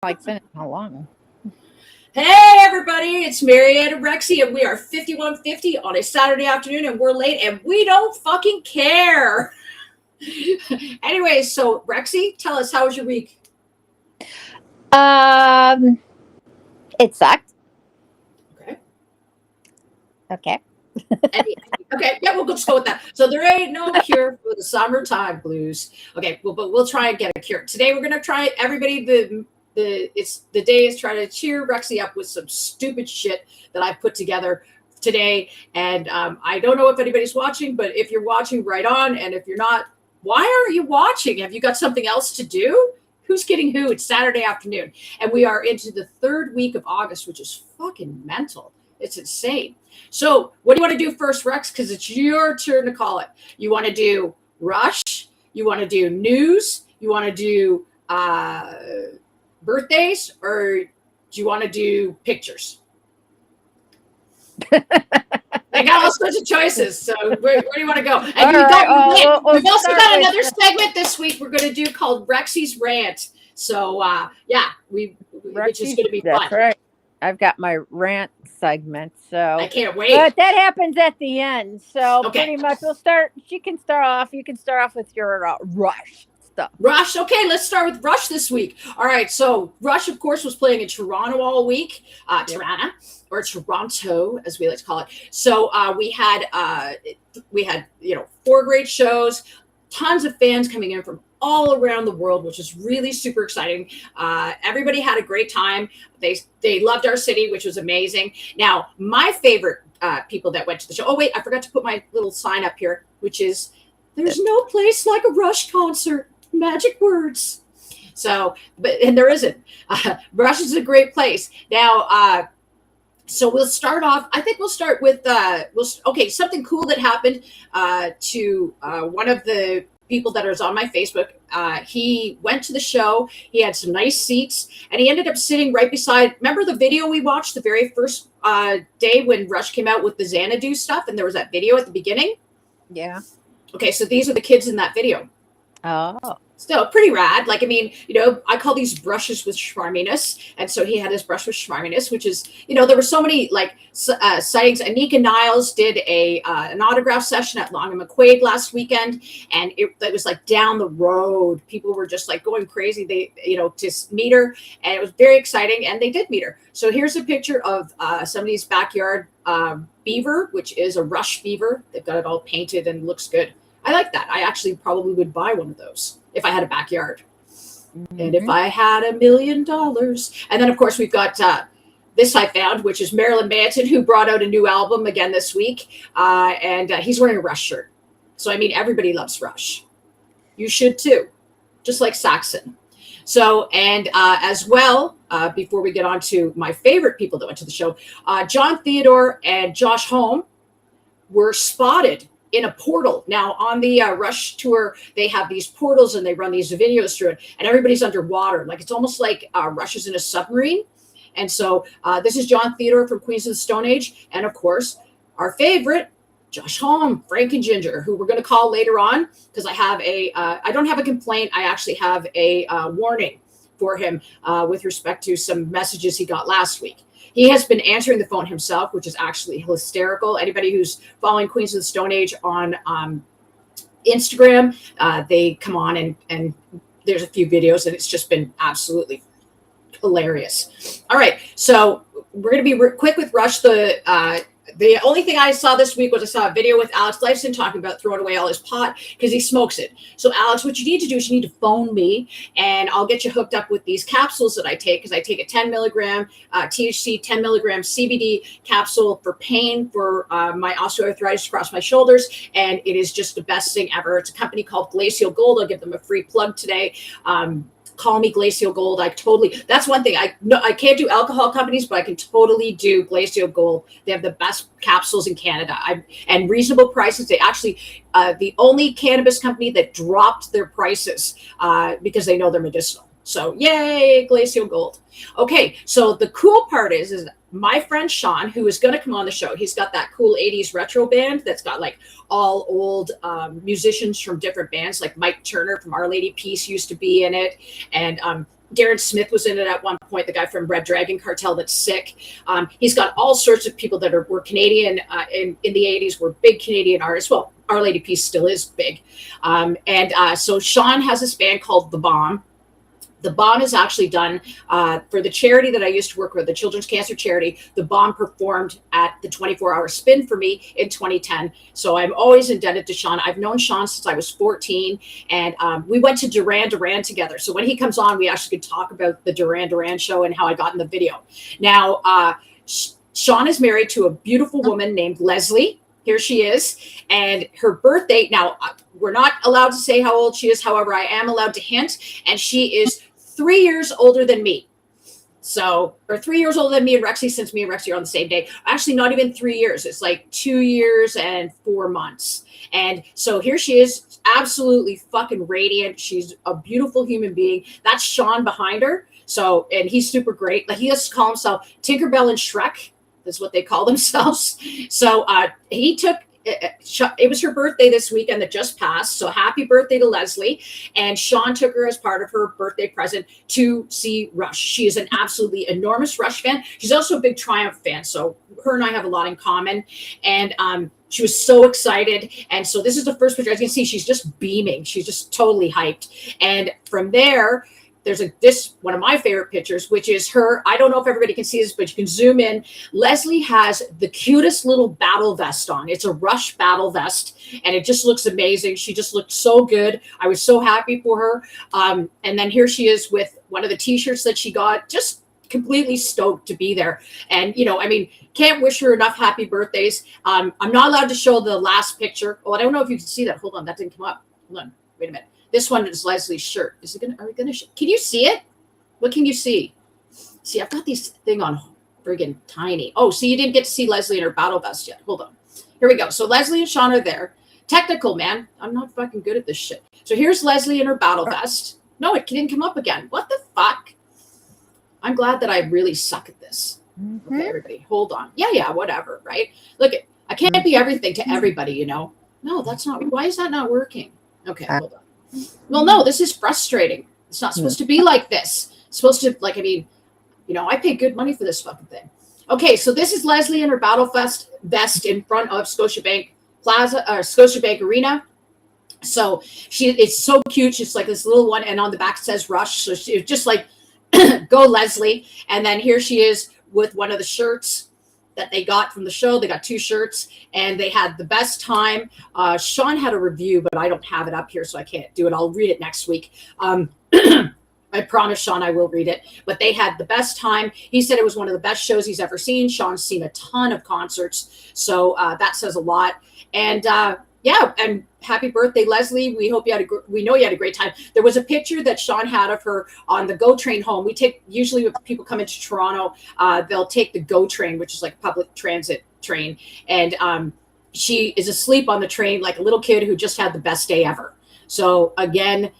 like finish. How long? Hey everybody, it's Marianne and Rexy, and we are 5150 on a Saturday afternoon, and we're late, and we don't fucking care. Anyway, so Rexy, tell us, how was your week? Um, it sucked. Okay. Okay. Okay, yeah, we'll just go with that. So there ain't no cure for the summertime blues. Okay, well, but we'll try and get a cure. Today we're gonna try everybody the day is trying to cheer Rexy up with some stupid shit that I put together today. And I don't know if anybody's watching, but if you're watching, right on. And if you're not, why aren't you watching? Have you got something else to do? Who's kidding who? It's Saturday afternoon. And we are into the third week of August, which is fucking mental. It's insane. So what do you want to do first, Rex? Because it's your turn to call it. You want to do Rush? You want to do news? You want to do birthdays, or do you want to do pictures? I got all sorts of choices. So where do you want to go? And we've also got another segment this week we're going to do called Rexy's Rant. So yeah, which is going to be fun. That's right. I've got my rant segment, so I can't wait. But that happens at the end. So pretty much we'll start. You can start off with your Rush stuff. Rush. Okay, let's start with Rush this week. All right, so Rush, of course, was playing in Toronto all week. Toronto, as we like to call it. So we had 4 great shows, tons of fans coming in from all around the world, which is really super exciting. Everybody had a great time. They loved our city, which was amazing. Now, my favorite people that went to the show. Oh wait, I forgot to put my little sign up here, which is "There's no place like a Rush concert." Magic words. So, and there isn't. Rush is a great place. Now, so we'll start off. I think we'll start with something cool that happened to one of the people that is on my Facebook. He went to the show. He had some nice seats, and he ended up sitting right beside. Remember the video we watched the very first day when Rush came out with the Xanadu stuff, and there was that video at the beginning? Yeah. Okay, so these are the kids in that video. Oh. Still pretty rad. Like, I mean, I call these brushes with schmarminess. And so he had his brush with schmarminess, which is, there were so many sightings. Anika Niles did an autograph session at Long and McQuaid last weekend. And it was like down the road. People were just like going crazy. They, to meet her. And it was very exciting. And they did meet her. So here's a picture of somebody's backyard beaver, which is a Rush beaver. They've got it all painted and looks good. I like that. I actually probably would buy one of those if I had a backyard. Mm-hmm. And if I had $1 million. And then, of course, we've got this I found, which is Marilyn Manson, who brought out a new album again this week. And he's wearing a Rush shirt. So, I mean, everybody loves Rush. You should too, just like Saxon. So, and as well, before we get on to my favorite people that went to the show, John Theodore and Josh Homme were spotted in a portal. Now on the Rush tour, they have these portals and they run these videos through it, and everybody's underwater. Like, it's almost like Rush is in a submarine. And so this is John Theodore from Queens of the Stone Age. And of course, our favorite, Josh Homme, Frank and Ginger, who we're going to call later on, because I have I don't have a complaint. I actually have a warning for him with respect to some messages he got last week. He has been answering the phone himself, which is actually hysterical. Anybody who's following Queens of the Stone Age on Instagram, they come on and there's a few videos, and it's just been absolutely hilarious. All right, so we're going to be quick with Rush. The only thing I saw this week was I saw a video with Alex Lifeson talking about throwing away all his pot because he smokes it. So, Alex, what you need to do is you need to phone me, and I'll get you hooked up with these capsules that I take, because I take a 10 milligram THC, 10 milligram CBD capsule for pain for my osteoarthritis across my shoulders, and it is just the best thing ever. It's a company called Glacial Gold. I'll give them a free plug today. Call me Glacial Gold. That's one thing. I can't do alcohol companies, but I can totally do Glacial Gold. They have the best capsules in Canada and reasonable prices. They actually, the only cannabis company that dropped their prices because they know they're medicinal. So yay, Glacial Gold. Okay, so the cool part is my friend Sean, who is going to come on the show, he's got that cool 80s retro band that's got like all old musicians from different bands, like Mike Turner from Our Lady Peace used to be in it. And Darren Smith was in it at one point, the guy from Red Dragon Cartel that's sick. He's got all sorts of people that were Canadian in the 80s, were big Canadian artists. Well, Our Lady Peace still is big. So Sean has this band called The Bomb. The Bomb is actually done for the charity that I used to work with, the Children's Cancer Charity. The Bomb performed at the 24-hour spin for me in 2010. So I'm always indebted to Sean. I've known Sean since I was 14, and we went to Duran Duran together. So when he comes on, we actually could talk about the Duran Duran show and how I got in the video. Now, Sean is married to a beautiful woman named Leslie. Here she is. And her birth date, now, we're not allowed to say how old she is. However, I am allowed to hint, and she is 3 years older than me. So, or 3 years older than me and Rexy, since me and Rexy are on the same day. Actually, not even 3 years. It's like 2 years and 4 months. And so here she is, absolutely fucking radiant. She's a beautiful human being. That's Sean behind her. So, and he's super great. Like, he has to call himself Tinkerbell and Shrek. That's what they call themselves. So he took, it was her birthday this weekend that just passed. So happy birthday to Leslie. And Sean took her as part of her birthday present to see Rush. She is an absolutely enormous Rush fan. She's also a big Triumph fan. So her and I have a lot in common. And she was so excited. And so this is the first picture. As you can see, she's just beaming. She's just totally hyped. And from there, there's this one of my favorite pictures, which is her. I don't know if everybody can see this, but you can zoom in. Leslie has the cutest little battle vest on. It's a Rush battle vest, and it just looks amazing. She just looked so good. I was so happy for her. And then here she is with one of the t-shirts that she got, just completely stoked to be there. And, you know, I mean, can't wish her enough happy birthdays. I'm not allowed to show the last picture. Oh, I don't know if you can see that. Hold on, that didn't come up. Hold on, wait a minute. This one is Leslie's shirt. Is it gonna? Are we gonna? Can you see it? What can you see? See, I've got these thing on friggin' tiny. Oh, so you didn't get to see Leslie in her battle vest yet. Hold on. Here we go. So Leslie and Sean are there. Technical, man. I'm not fucking good at this shit. So here's Leslie in her battle vest. No, it didn't come up again. What the fuck? I'm glad that I really suck at this. Mm-hmm. Okay, everybody, hold on. Yeah, whatever, right? Look, I can't be everything to everybody, you know. No, that's not. Why is that not working? Okay, hold on. Well, no, this is frustrating. It's not supposed to be like this. It's supposed to, like, I mean, you know, I pay good money for this fucking thing. Okay, so this is Leslie in her battle vest in front of Scotiabank Plaza, or Scotiabank Arena. So it's so cute. She's like this little one, and on the back it says Rush. So she's just like, go Leslie. And then here she is with one of the shirts that they got from the show. They got 2 shirts, and they had the best time. Sean had a review, but I don't have it up here, so I can't do it. I'll read it next week. I promise, Sean, I will read it. But they had the best time. He said it was one of the best shows he's ever seen. Sean's seen a ton of concerts, so that says a lot. And yeah, and happy birthday, Leslie. We hope you had we know you had a great time. There was a picture that Sean had of her on the GO train home. Usually when people come into Toronto, they'll take the GO train, which is like public transit train. And she is asleep on the train like a little kid who just had the best day ever. So again,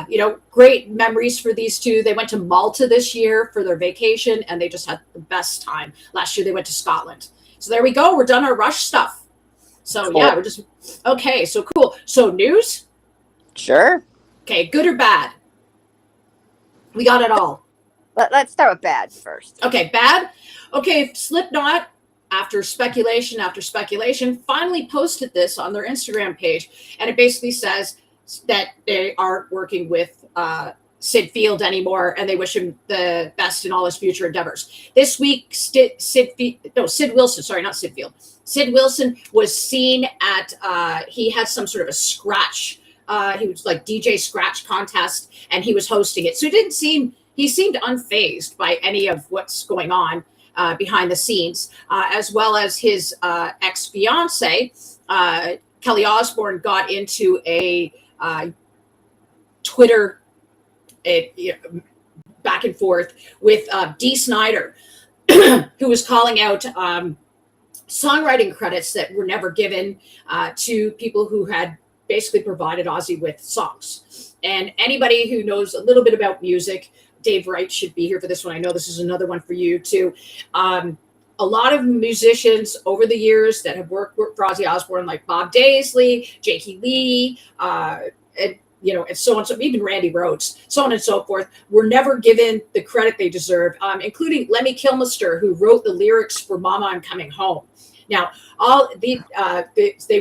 you know, great memories for these two. They went to Malta this year for their vacation, and they just had the best time. Last year they went to Scotland. So there we go. We're done our Rush stuff. So cool. Yeah, we're just, okay, so cool. So news? Sure. Okay, good or bad? We got it all. Let's start with bad first. Okay, bad? Okay, Slipknot, after speculation, finally posted this on their Instagram page. And it basically says that they aren't working with Sid Field anymore, and they wish him the best in all his future endeavors. This week, Sid Wilson, sorry, not Sid Field. Sid Wilson was seen at, he had some sort of a scratch. He was like DJ scratch contest, and he was hosting it. So he seemed unfazed by any of what's going on behind the scenes, as well as his ex-fiance, Kelly Osbourne, got into a Twitter back and forth with Dee Snider, who was calling out songwriting credits that were never given to people who had basically provided Ozzy with songs. And anybody who knows a little bit about music, Dave Wright should be here for this one. I know this is another one for you too. A lot of musicians over the years that have worked for Ozzy Osbourne, like Bob Daisley, Jakey Lee, and and so on. So even Randy Rhoads, so on and so forth, were never given the credit they deserve, including Lemmy Kilmister, who wrote the lyrics for "Mama, I'm Coming Home." Now, all they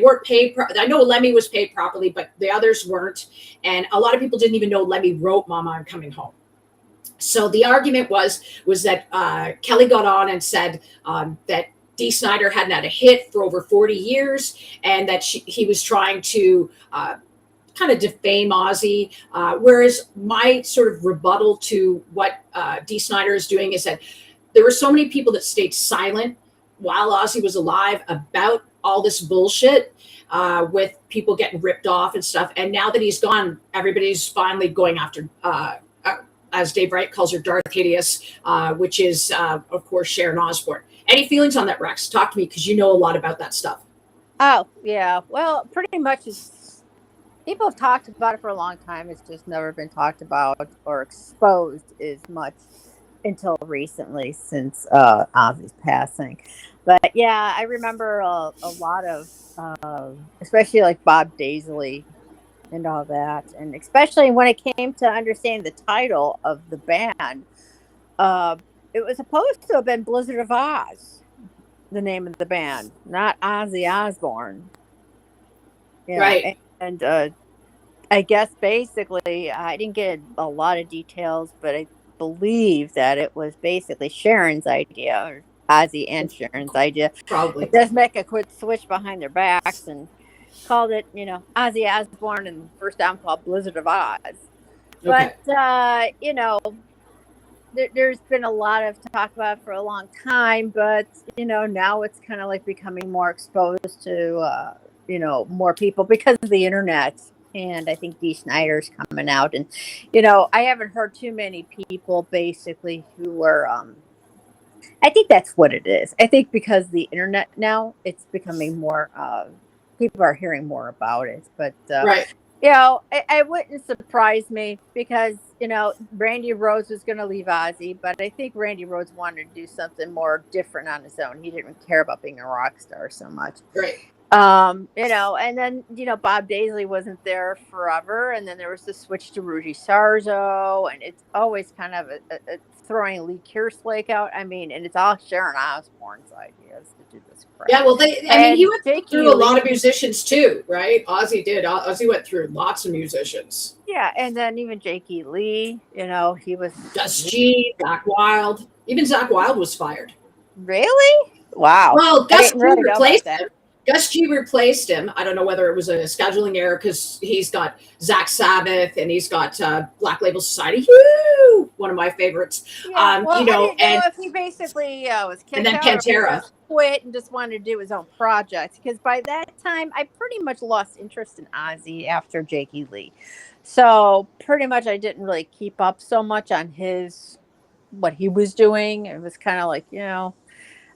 weren't paid. I know Lemmy was paid properly, but the others weren't, and a lot of people didn't even know Lemmy wrote "Mama, I'm Coming Home." So the argument was that Kelly got on and said that Dee Snider hadn't had a hit for over 40 years, and that he was trying to kind of defame Ozzy. Whereas my sort of rebuttal to what Dee Snider is doing is that there were so many people that stayed silent while Ozzy was alive about all this bullshit with people getting ripped off and stuff. And now that he's gone, everybody's finally going after, as Dave Wright calls her, Darth Hideous, which is, of course, Sharon Osbourne. Any feelings on that, Rex? Talk to me, because you know a lot about that stuff. Oh, yeah. Well, pretty much people have talked about it for a long time. It's just never been talked about or exposed as much until recently, since Ozzy's passing. But yeah, I remember a lot of, especially like Bob Daisley and all that, and especially when it came to understanding the title of the band, it was supposed to have been Blizzard of Oz, the name of the band, not Ozzy Osbourne. Yeah, right. And I guess basically, I didn't get a lot of details, but I believe that it was basically Sharon's idea, or Ozzy and Sharon's idea. Probably. Just make a quick switch behind their backs and called it, Ozzy Osbourne, and the first album called Blizzard of Oz. Okay. But, there's been a lot of talk about it for a long time, but, now it's kind of like becoming more exposed to, more people because of the internet. And I think Dee Snider's coming out, and, I haven't heard too many people basically who were, I think that's what it is. I think because the internet now, it's becoming more, people are hearing more about it. But, right. It wouldn't surprise me because, Randy Rhoads was going to leave Ozzy, but I think Randy Rhoads wanted to do something more different on his own. He didn't care about being a rock star so much. Right. And then, Bob Daisley wasn't there forever. And then there was the switch to Rudy Sarzo, and it's always kind of a throwing Lee Kerslake out. I mean, and it's all Sharon Osbourne's ideas to do this crap. Yeah, well, he went through a lot of musicians too, right? Ozzy did. Ozzy went through lots of musicians. Yeah, and then even Jakey Lee, he was... Gus G, Zakk Wylde. Even Zakk Wylde was fired. Really? Wow. Well, Gus G really replaced him. Gus G replaced him. I don't know whether it was a scheduling error, because he's got Zach Sabbath and he's got Black Label Society. Woo! One of my favorites. Yeah, well, I didn't know if he basically was kicked and then out, Pantera. or just quit and just wanted to do his own project. Because by that time, I pretty much lost interest in Ozzy after Jakey Lee. So pretty much I didn't really keep up so much on what he was doing. It was kind of like,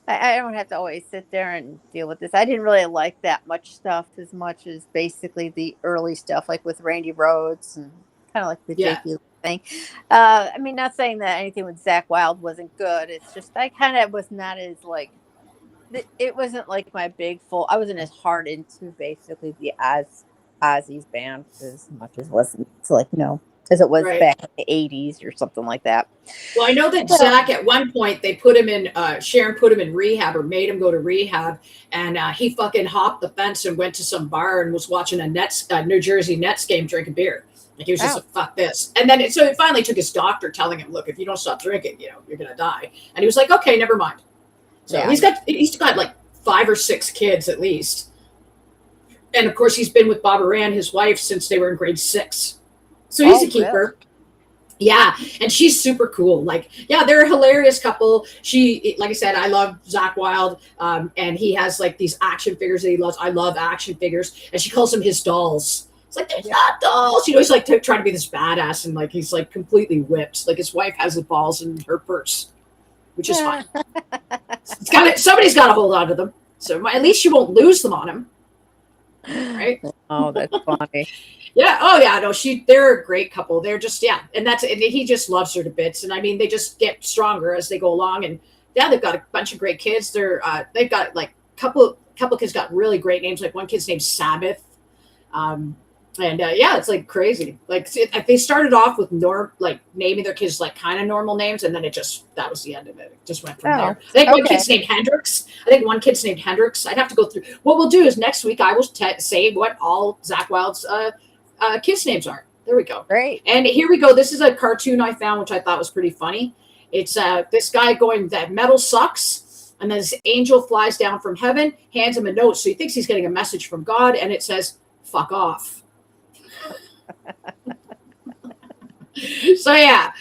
I don't have to always sit there and deal with this. I didn't really like that much stuff as much as basically the early stuff, like with Randy Rhoads and kind of like the Jakey thing. I mean, not saying that anything with Zakk Wylde wasn't good. It's just I kind of was not as like, it wasn't like my big full. I wasn't as hard into basically the Ozzy's band as much as wasn't like as it was back in the 80s or something like that. Well, I know that Zach, at one point, they put him in, Sharon put him in rehab, or made him go to rehab, and he fucking hopped the fence and went to some bar and was watching a New Jersey Nets game, drinking beer. Like, he was just like, fuck this. And then, so it finally took his doctor telling him, look, if you don't stop drinking, you're going to die. And he was like, okay, never mind. So he's got like 5 or 6 kids at least. And of course, he's been with Bob Marianne, his wife, since they were in grade 6. So he's a keeper. Really? Yeah. And she's super cool. Like, yeah, they're a hilarious couple. She, like I said, I love Zakk Wylde. And he has like these action figures that he loves. I love action figures. And she calls them his dolls. It's like, they're not dolls. He's like trying to be this badass, and like, he's like completely whipped. Like, his wife has the balls in her purse, which is fine. Somebody's got to hold on to them. So at least you won't lose them on him. Right? Oh, that's funny. Yeah. Oh, yeah. No, they're a great couple. They're just, and he just loves her to bits. And I mean, they just get stronger as they go along. And yeah, they've got a bunch of great kids. They've got like couple kids got really great names. Like, one kid's named Sabbath. And yeah, it's like crazy. Like they started off with naming their kids like kind of normal names, and then that was the end of it. It just went from there. I think one kid's named Hendrix. I think one kid's named Hendrix. I'd have to go through. What we'll do is next week I will say what all Zach Wild's kids' names are. There we go. Great. And here we go. This is a cartoon I found, which I thought was pretty funny. It's this guy going, that metal sucks. And then this angel flies down from heaven, hands him a note. So he thinks he's getting a message from God. And it says, fuck off. So, yeah.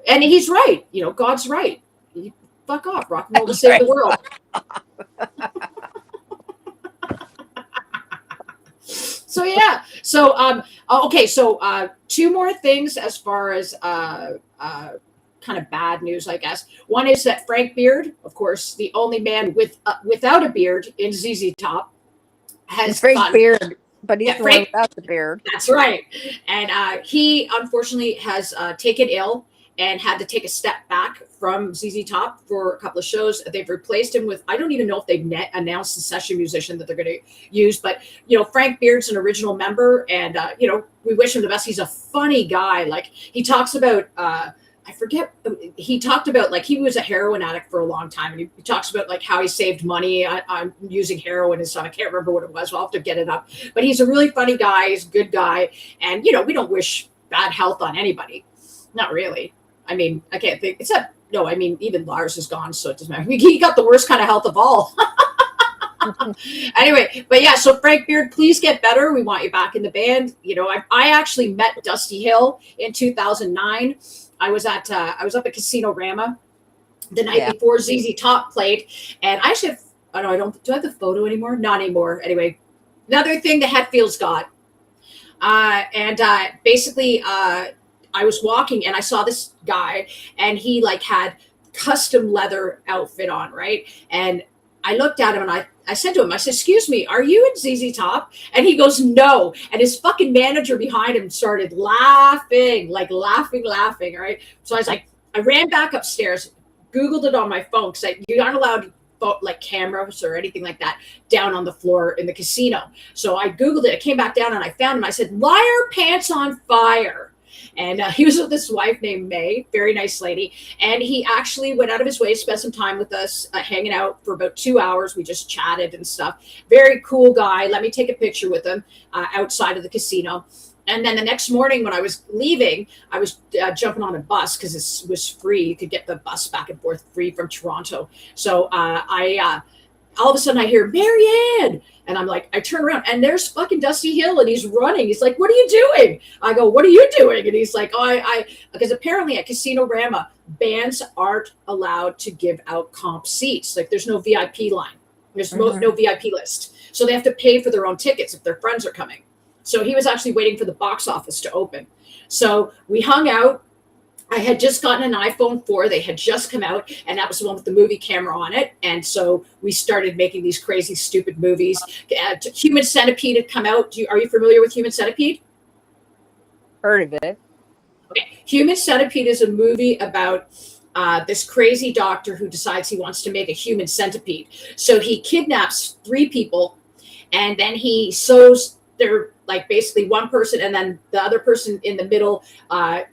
And he's right. You know, God's right. Fuck off. Rock and roll to save the world. So, yeah. So, okay. So, two more things as far as kind of bad news, I guess. One is that Frank Beard, of course, the only man without a beard in ZZ Top, has Frank Beard, but he's Frank, without the beard. That's right. And he unfortunately has taken ill and had to take a step back from ZZ Top for a couple of shows. They've replaced him with, I don't even know if they've announced the session musician that they're going to use, but, you know, Frank Beard's an original member, and, you know, we wish him the best. He's a funny guy. Like, he talks about, I forget, he talked about, like, he was a heroin addict for a long time, and he talks about, like, how he saved money on using heroin and stuff. I can't remember what it was. I'll have to get it up. But he's a really funny guy. He's a good guy. And, you know, we don't wish bad health on anybody. Not really. I mean, I can't think, except, no, I mean, even Lars is gone, so it doesn't matter. He got the worst kind of health of all. Anyway, but yeah, so Frank Beard, please get better. We want you back in the band. You know, I actually met Dusty Hill in 2009. I was up at Casino Rama the night before ZZ Top played, and I actually have, do I have the photo anymore? Not anymore. Anyway, another thing the Hetfields got, basically, I was walking and I saw this guy, and he like had custom leather outfit on, right? And I looked at him and I said to him, I said, "Excuse me, are you in ZZ Top?" And he goes, "No." And his fucking manager behind him started laughing, like laughing, right? So I was like, I ran back upstairs, Googled it on my phone, because you aren't allowed to put like cameras or anything like that down on the floor in the casino. So I Googled it, I came back down and I found him. I said, "Why are pants on fire?" And he was with this wife named May, very nice lady. And he actually went out of his way to spend some time with us, hanging out for about 2 hours. We just chatted and stuff. Very cool guy. Let me take a picture with him outside of the casino. And then the next morning when I was leaving, I was jumping on a bus because it was free. You could get the bus back and forth free from Toronto. So all of a sudden I hear, "Marianne." And I'm like, I turn around and there's fucking Dusty Hill, and he's running. He's like, "What are you doing?" I go, "What are you doing?" And he's like, because apparently at Casino Rama, bands aren't allowed to give out comp seats. Like, there's no VIP line. There's no VIP list. So they have to pay for their own tickets if their friends are coming. So he was actually waiting for the box office to open. So we hung out. I had just gotten an iPhone 4. They had just come out, and that was the one with the movie camera on it. And so we started making these crazy, stupid movies. Human Centipede had come out. Are you familiar with Human Centipede? Heard of it. Okay. Human Centipede is a movie about this crazy doctor who decides he wants to make a human centipede. So he kidnaps 3 people, and then he sews their, like, basically one person, and then the other person in the middle,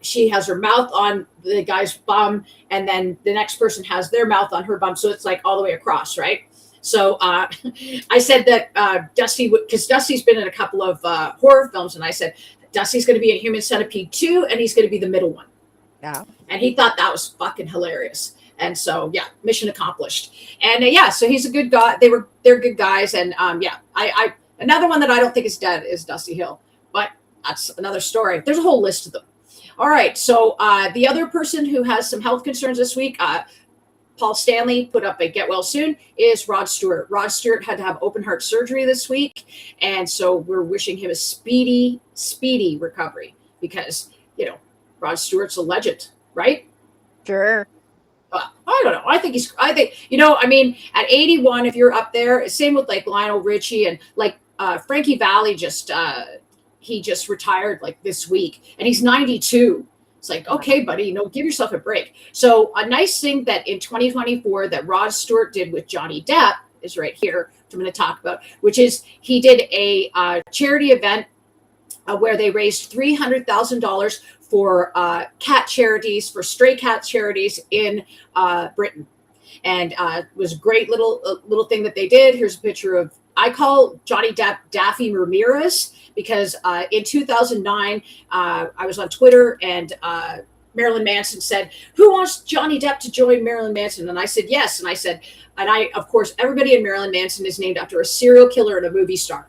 she has her mouth on the guy's bum, and then the next person has their mouth on her bum. So it's like all the way across, right? So I said that Dusty, because Dusty's been in a couple of horror films, and I said, Dusty's going to be in Human Centipede 2, and he's going to be the middle one. Yeah. And he thought that was fucking hilarious. And so, yeah, mission accomplished. And yeah, so he's a good guy. They're good guys. And yeah, another one that I don't think is dead is Dusty Hill, but that's another story. There's a whole list of them. All right. So the other person who has some health concerns this week, Paul Stanley put up a get well soon, is Rod Stewart. Rod Stewart had to have open heart surgery this week. And so we're wishing him a speedy recovery, because, you know, Rod Stewart's a legend, right? Sure. I don't know. I think, you know, I mean, at 81, if you're up there, same with like Lionel Richie, and like Frankie Valli he just retired like this week, and he's 92. It's like, okay, buddy, you know, give yourself a break. So a nice thing that in 2024 that Rod Stewart did with Johnny Depp is right here, which I'm going to talk about, which is he did a charity event where they raised $300,000 for cat charities, for stray cat charities in Britain. And it was a great little thing that they did. Here's a picture of, I call Johnny Depp Daffy Ramirez, because in 2009, I was on Twitter, and Marilyn Manson said, "Who wants Johnny Depp to join Marilyn Manson?" And I said, yes. And I said, of course, everybody in Marilyn Manson is named after a serial killer and a movie star,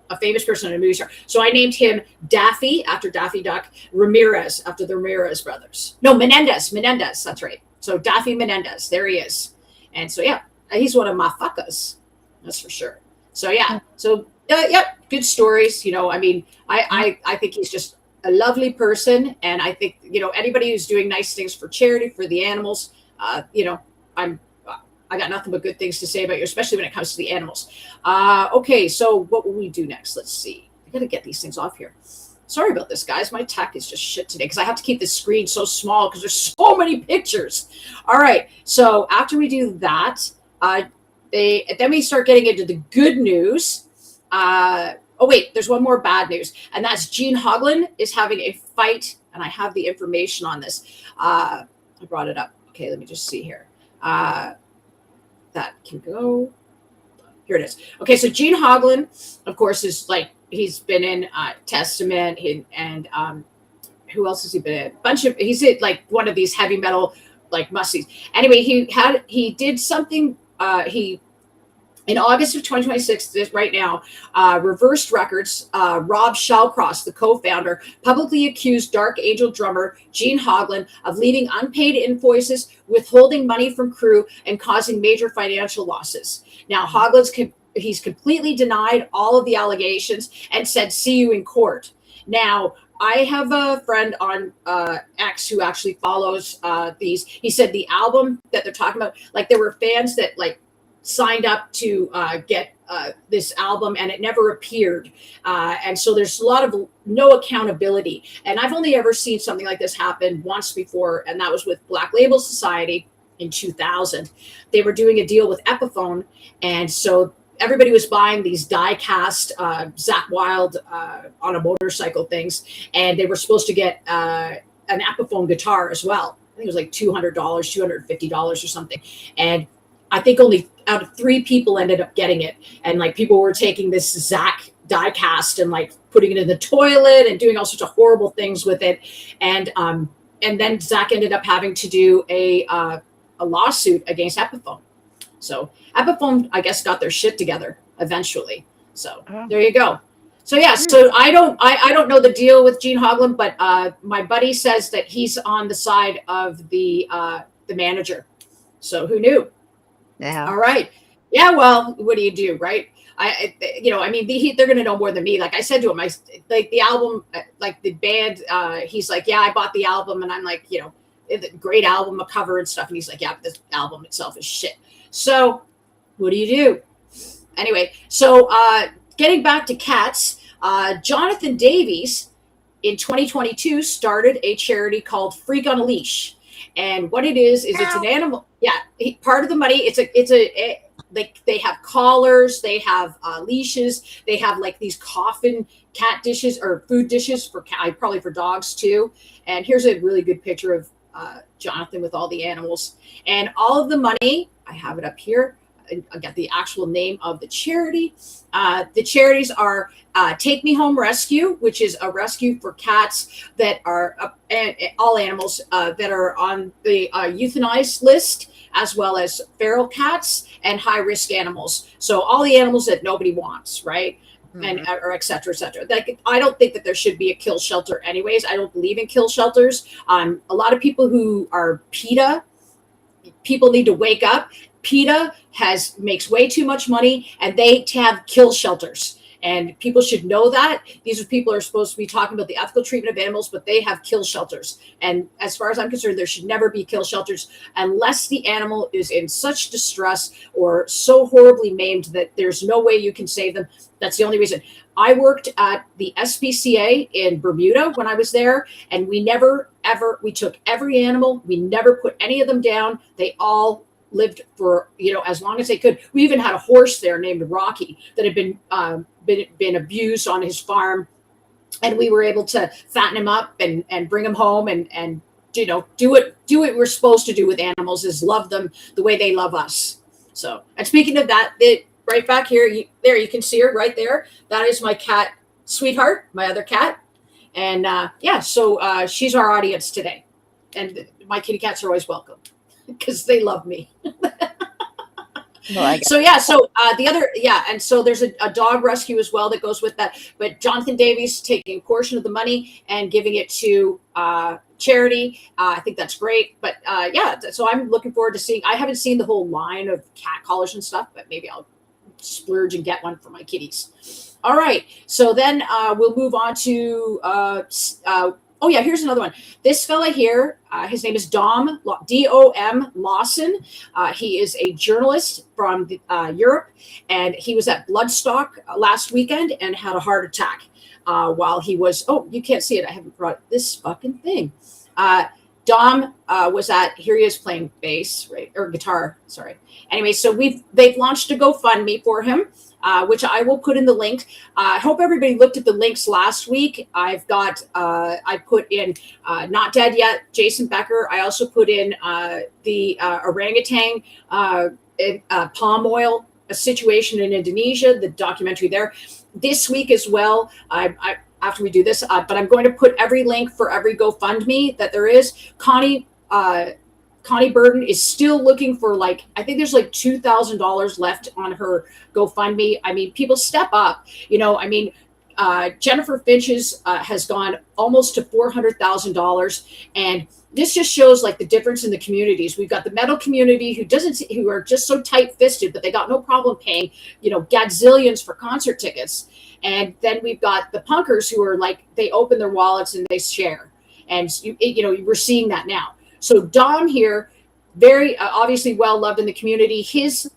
a famous person and a movie star. So I named him Daffy, after Daffy Duck, Ramirez, after the Ramirez brothers. No, Menendez, that's right. So Daffy Menendez, there he is. And so, yeah, he's one of my fuckers. That's for sure. So, yeah. So, good stories. I mean, I think he's just a lovely person. And I think, anybody who's doing nice things for charity, for the animals, I got nothing but good things to say about you, especially when it comes to the animals. Okay, so what will we do next? Let's see. I got to get these things off here. Sorry about this, guys. My tech is just shit today because I have to keep the screen so small because there's so many pictures. All right, so after we do that, then we start getting into the good news. Oh, wait, there's one more bad news, and that's Gene Hoglan is having a fight, and I have the information on this. I brought it up. Okay, let me just see here. That can go. Here it is. Okay, so Gene Hoglan, of course, is he's been in Testament, and who else has he been in? He's in one of these heavy metal musties. Anyway, he did something. He in August of 2026, right now, Reversed Records, Rob Shallcross, the co-founder, publicly accused Dark Angel drummer Gene Hoglan of leaving unpaid invoices, withholding money from crew, and causing major financial losses. Now, he's completely denied all of the allegations and said, "See you in court." Now, I have a friend on X who actually follows these. He said the album that they're talking about, there were fans that signed up to get this album, and it never appeared. And so there's a lot of no accountability. And I've only ever seen something like this happen once before, and that was with Black Label Society in 2000. They were doing a deal with Epiphone, and so everybody was buying these die-cast Zakk Wylde on a motorcycle things, and they were supposed to get an Epiphone guitar as well. I think it was $200, $250 or something. And I think only out of 3 people ended up getting it. And people were taking this Zakk die cast and putting it in the toilet and doing all sorts of horrible things with it. And then Zakk ended up having to do a lawsuit against Epiphone. So Epiphone, I guess, got their shit together eventually. So there you go. So yeah, so I don't know the deal with Gene Hoglan, but my buddy says that he's on the side of the manager. So who knew? Yeah. All right. Yeah. Well, what do you do, right? I mean, they're going to know more than me. Like I said to him, the album, the band, he's like, yeah, I bought the album. And I'm like, great album, a cover and stuff. And he's like, yeah, but this album itself is shit. So what do you do? Anyway, so getting back to cats, Jonathan Davies in 2022 started a charity called Freak on a Leash. And what it is it's an animal. Yeah, part of the money. They have collars, they have leashes, they have these coffin cat dishes or food dishes for probably for dogs too. And here's a really good picture of Jonathan with all the animals and all of the money. I have it up here. I got the actual name of the charity. The charities are Take Me Home Rescue, which is a rescue for cats that are all animals that are on the euthanized list, as well as feral cats and high risk animals. So all the animals that nobody wants, right? Mm-hmm. And or et cetera, et cetera. I don't think that there should be a kill shelter anyways. I don't believe in kill shelters. A lot of people who are PETA, people need to wake up. PETA makes way too much money, and they have kill shelters. And people should know that. These are people who are supposed to be talking about the ethical treatment of animals, but they have kill shelters. And as far as I'm concerned, there should never be kill shelters unless the animal is in such distress or so horribly maimed that there's no way you can save them. That's the only reason. I worked at the SPCA in Bermuda when I was there, and we took every animal. We never put any of them down. They all lived for as long as they could. We even had a horse there named Rocky that had been abused on his farm, and we were able to fatten him up and bring him home and do what we're supposed to do with animals, is love them the way they love us. So, and speaking of that, right back here, you can see her right there. That is my cat, Sweetheart, my other cat. And so she's our audience today. And my kitty cats are always welcome because they love me. Well, and so there's a dog rescue as well that goes with that. But Jonathan Davies taking a portion of the money and giving it to charity. I think that's great. But so I'm looking forward to seeing. I haven't seen the whole line of cat collars and stuff, but maybe I'll splurge and get one for my kitties. All right. So then we'll move on to here's another one. This fella here, his name is Dom, D-O-M Lawson. He is a journalist from Europe, and he was at Bloodstock last weekend and had a heart attack while he was, you can't see it. I haven't brought this fucking thing. Dom was here he is playing bass, right? Or guitar, sorry. Anyway, so they've launched a GoFundMe for him. Which I will put in the link. I hope everybody looked at the links last week. I put in Not Dead Yet, Jason Becker. I also put in the orangutan palm oil, a situation in Indonesia, the documentary there. This week as well, after we do this, but I'm going to put every link for every GoFundMe that there is. Connie Burden is still looking for I think there's $2,000 left on her GoFundMe. I mean, people step up, Jennifer Finch's has gone almost to $400,000. And this just shows the difference in the communities. We've got the metal community who are just so tight fisted, but they got no problem paying, gazillions for concert tickets. And then we've got the punkers who are they open their wallets and they share. And we're seeing that now. So Dom here, very obviously well loved in the community. His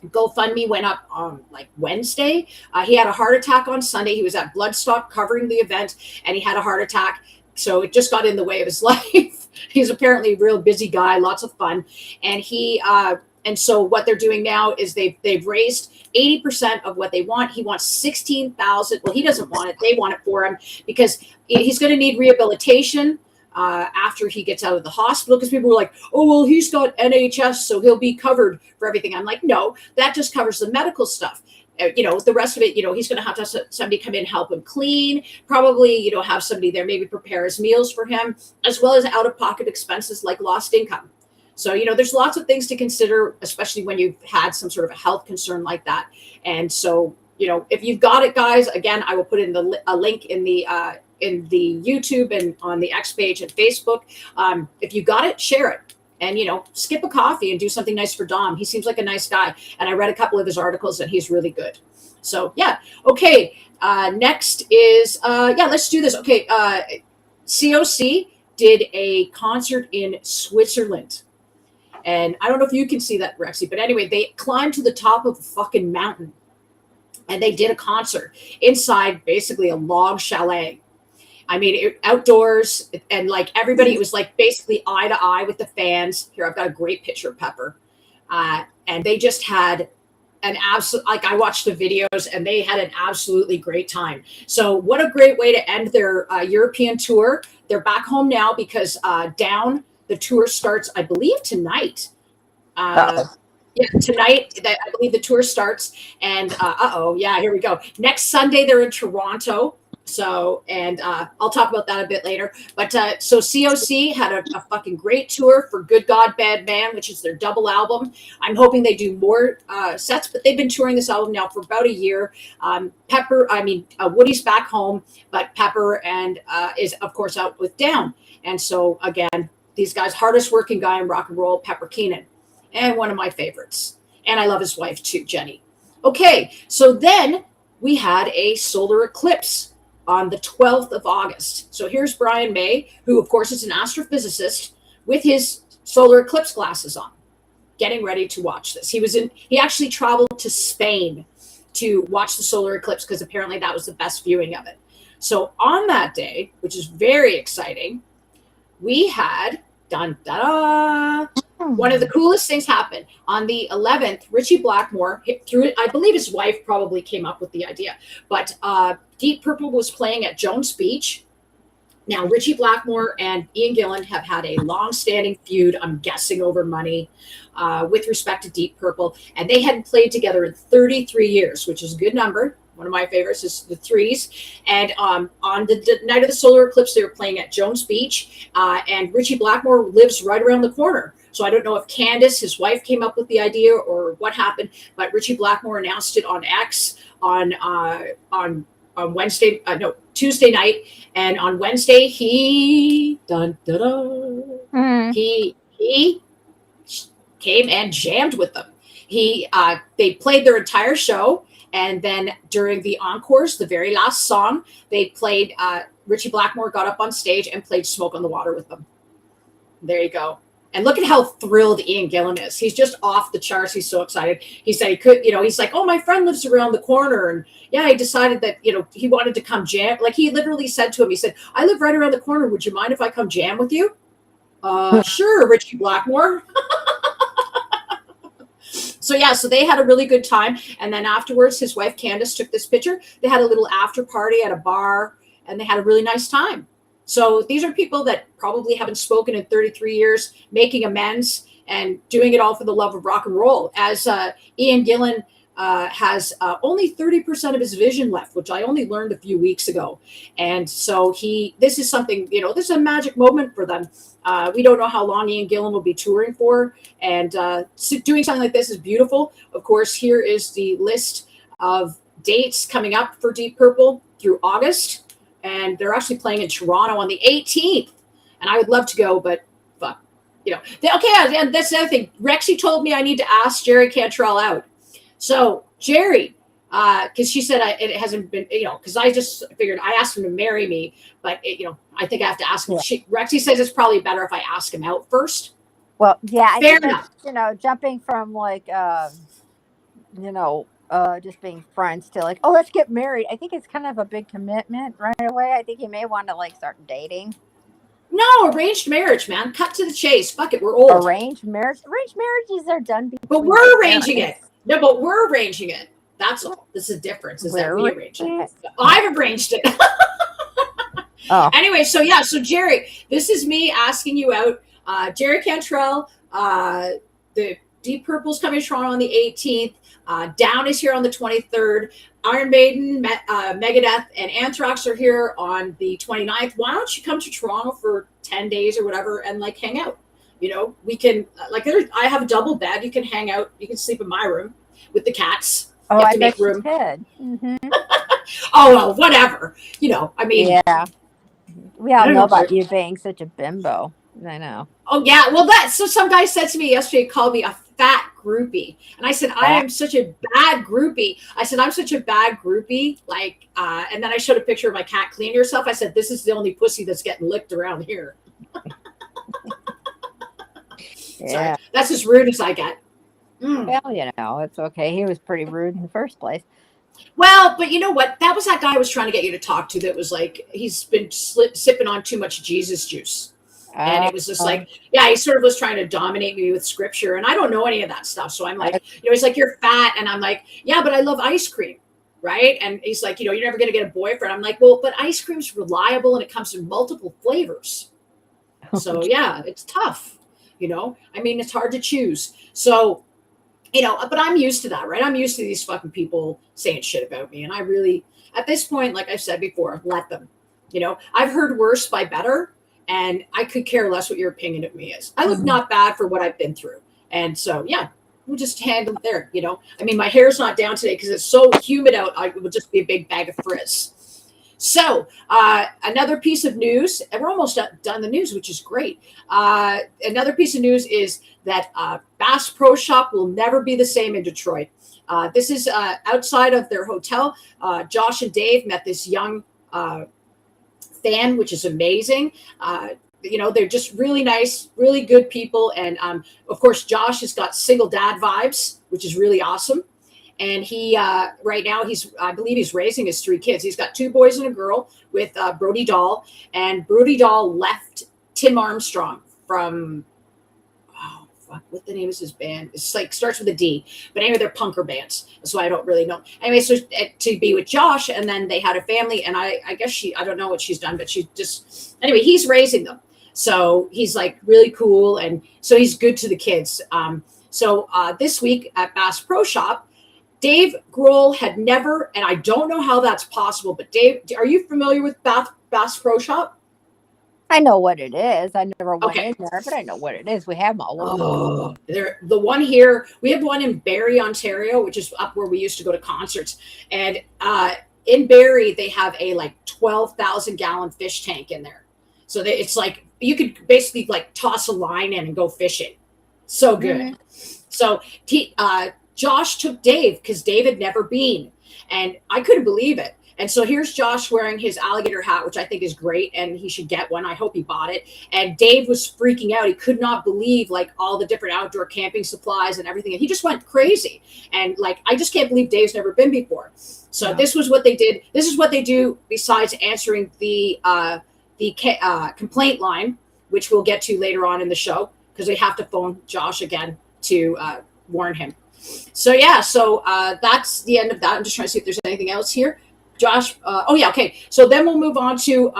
GoFundMe went up on Wednesday. He had a heart attack on Sunday. He was at Bloodstock covering the event, and he had a heart attack. So it just got in the way of his life. He's apparently a real busy guy, lots of fun, and and so what they're doing now is they've raised 80% of what they want. He wants 16,000. Well, he doesn't want it. They want it for him because he's going to need rehabilitation after he gets out of the hospital, because people were like, oh, well, he's got NHS, so he'll be covered for everything. I'm like, no, that just covers the medical stuff. The rest of it, he's going to have somebody come in, help him clean, probably, have somebody there, maybe prepare his meals for him, as well as out-of-pocket expenses like lost income. So, there's lots of things to consider, especially when you've had some sort of a health concern like that. And so, if you've got it, guys, again, I will put in a link in the YouTube and on the X page and Facebook. If you got it, share it, and skip a coffee and do something nice for Dom. He seems like a nice guy, and I read a couple of his articles and he's really good. So yeah, okay. Next is let's do this. Okay, COC did a concert in Switzerland, and I don't know if you can see that, Rexy, but anyway, they climbed to the top of a fucking mountain, and they did a concert inside basically a log chalet. I mean, outdoors, and everybody, it was basically eye to eye with the fans. Here, I've got a great picture of Pepper. And they just had an absolute, I watched the videos and they had an absolutely great time. So what a great way to end their European tour. They're back home now because the tour starts, I believe, tonight. Tonight, I believe the tour starts. And here we go. Next Sunday, they're in Toronto. So, and I'll talk about that a bit later. But so COC had a fucking great tour for Good God, Bad Man, which is their double album. I'm hoping they do more sets, but they've been touring this album now for about a year. Woody's back home, but Pepper and is, of course, out with Down. And so, again, these guys, hardest working guy in rock and roll, Pepper Keenan, and one of my favorites. And I love his wife, too, Jenny. Okay, so then we had a solar eclipse on the 12th of August. So here's Brian May, who of course is an astrophysicist with his solar eclipse glasses on, getting ready to watch this. He actually traveled to Spain to watch the solar eclipse because apparently that was the best viewing of it. So on that day, which is very exciting, we had One of the coolest things happened on the 11th. Richie Blackmore, through I believe his wife probably came up with the idea, but Deep Purple was playing at Jones Beach. Now, Richie Blackmore and Ian Gillan have had a long-standing feud, I'm guessing over money, with respect to Deep Purple, and they hadn't played together in 33 years, which is a good number. One of my favorites is the threes. And on the night of the solar eclipse, they were playing at Jones Beach, and Richie Blackmore lives right around the corner. So I don't know if Candace, his wife, came up with the idea or what happened, but Richie Blackmore announced it on X on Wednesday, Tuesday night, and on Wednesday he came and jammed with them. They played their entire show, and then during the encores, the very last song, they played. Richie Blackmore got up on stage and played "Smoke on the Water" with them. There you go. And look at how thrilled Ian Gillan is. He's just off the charts. He's so excited. He said he could, he's like, oh, my friend lives around the corner. And yeah, he decided that, he wanted to come jam. Like he literally said to him, he said, I live right around the corner. Would you mind if I come jam with you? Sure, Richie Blackmore. So they had a really good time. And then afterwards, his wife, Candace, took this picture. They had a little after party at a bar, and they had a really nice time. So these are people that probably haven't spoken in 33 years, making amends and doing it all for the love of rock and roll. As Ian Gillan has only 30% of his vision left, which I only learned a few weeks ago. And so this is something, this is a magic moment for them. We don't know how long Ian Gillan will be touring for. And doing something like this is beautiful. Of course, here is the list of dates coming up for Deep Purple through August. And they're actually playing in Toronto on the 18th. And I would love to go, but fuck, Okay, and that's the other thing. Rexy told me I need to ask Jerry Cantrell out. So Jerry, because she said it hasn't been, because I just figured I asked him to marry me, but I think I have to ask him. Yeah. Rexy says it's probably better if I ask him out first. Well, yeah, fair enough. Jumping from like, just being friends to like, oh, let's get married. I think it's kind of a big commitment right away. I think you may want to like start dating. No, arranged marriage, man. Cut to the chase. Fuck it, we're old. Arranged marriages are done. But we're arranging it. No, but we're arranging it. That's all. This is the difference. Is that we arrange it. I've arranged it. Oh. Anyway, so Jerry, this is me asking you out. Jerry Cantrell, the Deep Purple's coming to Toronto on the 18th. Down is here on the 23rd. Iron Maiden, Megadeth, and Anthrax are here on the 29th. Why don't you come to Toronto for 10 days or whatever and like hang out? We can I have a double bed. You can hang out. You can sleep in my room with the cats. Oh, you have I to bet make room. You could. Mm-hmm. Oh well, whatever. Yeah. We all know about you being such a bimbo. I know. Oh yeah. Well, so some guy said to me yesterday, called me a fat groupie, and I said I am such a bad groupie. I said I'm such a bad groupie. And then I showed a picture of my cat cleaning herself. I said this is the only pussy that's getting licked around here. Yeah, so that's as rude as I get. Well, it's okay. He was pretty rude in the first place. Well, but you know what? That was that guy I was trying to get you to talk to. That was like he's been sipping on too much Jesus juice. And it was just he sort of was trying to dominate me with scripture. And I don't know any of that stuff. So I'm like, he's like, you're fat. And I'm like, yeah, but I love ice cream. Right. And he's like, you're never going to get a boyfriend. I'm like, well, but ice cream's reliable and it comes in multiple flavors. So, yeah, it's tough. It's hard to choose. So, but I'm used to that. Right. I'm used to these fucking people saying shit about me. And I really, at this point, like I've said before, let them. I've heard worse by better. And I could care less what your opinion of me is. I look not bad for what I've been through. And so, yeah, we'll just handle it there, my hair's not down today because it's so humid out. It would just be a big bag of frizz. So another piece of news, and we're almost done the news, which is great. Another piece of news is that Bass Pro Shop will never be the same in Detroit. This is outside of their hotel. Josh and Dave met this young fan, which is amazing. They're just really nice, really good people. And of course, Josh has got single dad vibes, which is really awesome. And he right now I believe he's raising his 3 kids. He's got 2 boys and a girl with Brody Dahl. And Brody Dahl left Tim Armstrong from fuck, what the name is his band? It's like starts with a D, but anyway, they're punker bands. That's why I don't really know. Anyway, so to be with Josh, and then they had a family, and I guess I don't know what she's done, but she just, anyway, he's raising them. So he's like really cool, and so he's good to the kids. So this week at Bass Pro Shop, Dave Grohl had never, and I don't know how that's possible, but Dave, are you familiar with Bass Pro Shop? I know what it is. I never went Okay. in there, but I know what it is. We have them all over. Oh, the one here, we have one in Barrie, Ontario, which is up where we used to go to concerts. And in Barrie, they have a like 12,000 gallon fish tank in there. So it's like, you could basically like toss a line in and go fishing. So good. Mm-hmm. So Josh took Dave because Dave had never been, and I couldn't believe it. And so here's Josh wearing his alligator hat, which I think is great, and he should get one. I hope he bought it. And Dave was freaking out. He could not believe like all the different outdoor camping supplies and everything. And he just went crazy. And like, I just can't believe Dave's never been before. So This was what they did. This is what they do besides answering the complaint line, which we'll get to later on in the show, because we have to phone Josh again to warn him. So yeah, that's the end of that. I'm just trying to see if there's anything else here. Josh, okay. So then we'll move on to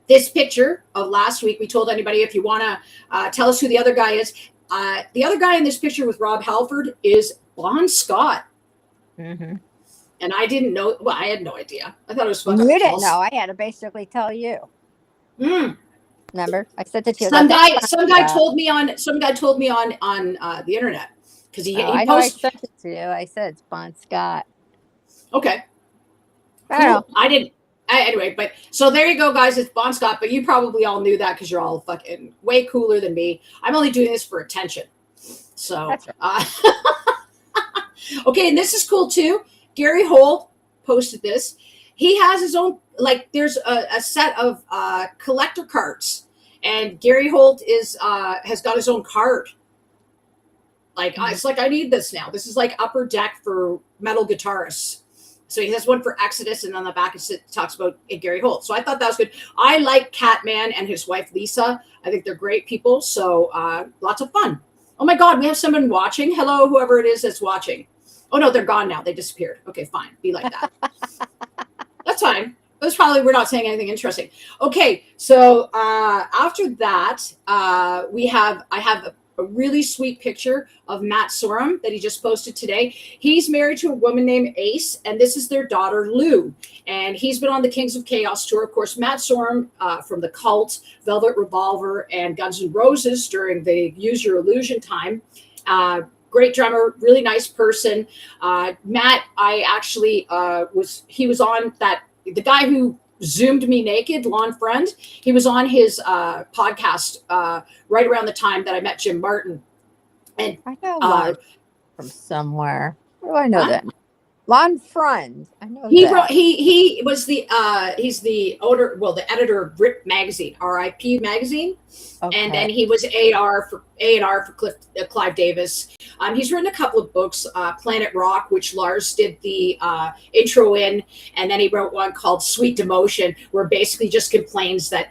this picture of last week. We told anybody, if you want to tell us who the other guy is. The other guy in this picture with Rob Halford is Bon Scott. Mm-hmm. And I didn't know. Well, I had no idea. I thought it was fun. You didn't know. I had to basically tell you. Remember, I said that to you. Some guy told me on the internet, because he posted. I sent it to you. I said it's Bon Scott. Okay. Cool. I didn't. Anyway, but so there you go, guys. It's Bon Scott, but you probably all knew that because you're all fucking way cooler than me. I'm only doing this for attention. So, that's right. Okay, and this is cool too. Gary Holt posted this. He has his own, like, there's a set of collector cards, and Gary Holt has got his own card. Like, it's like, I need this now. This is like upper deck for metal guitarists. So he has one for Exodus, and on the back it talks about Gary Holt. So I thought that was good. I like Catman and his wife, Lisa. I think they're great people. So lots of fun. Oh my God, we have someone watching. Hello, whoever it is that's watching. Oh no, they're gone now. They disappeared. Okay, fine. Be like that. That's fine. That's probably, we're not saying anything interesting. Okay, so after that, I have a really sweet picture of Matt Sorum that he just posted today. He's married to a woman named Ace, and this is their daughter, Lou. And he's been on the Kings of Chaos tour. Of course, Matt Sorum from The Cult, Velvet Revolver, and Guns N' Roses during the Use Your Illusion time. Great drummer, really nice person. Matt, I actually he was on the guy who Zoomed me naked, Lon Friend. He was on his podcast right around the time that I met Jim Martin. And I know Lon from somewhere. Where do I know that? Lon Friend. I know that. He was he's the owner, the editor of RIP magazine, RIP magazine. Okay. And then he was A&R for Clive Davis. He's written a couple of books, Planet Rock, which Lars did the intro in, and then he wrote one called Sweet Demotion, where basically just complains that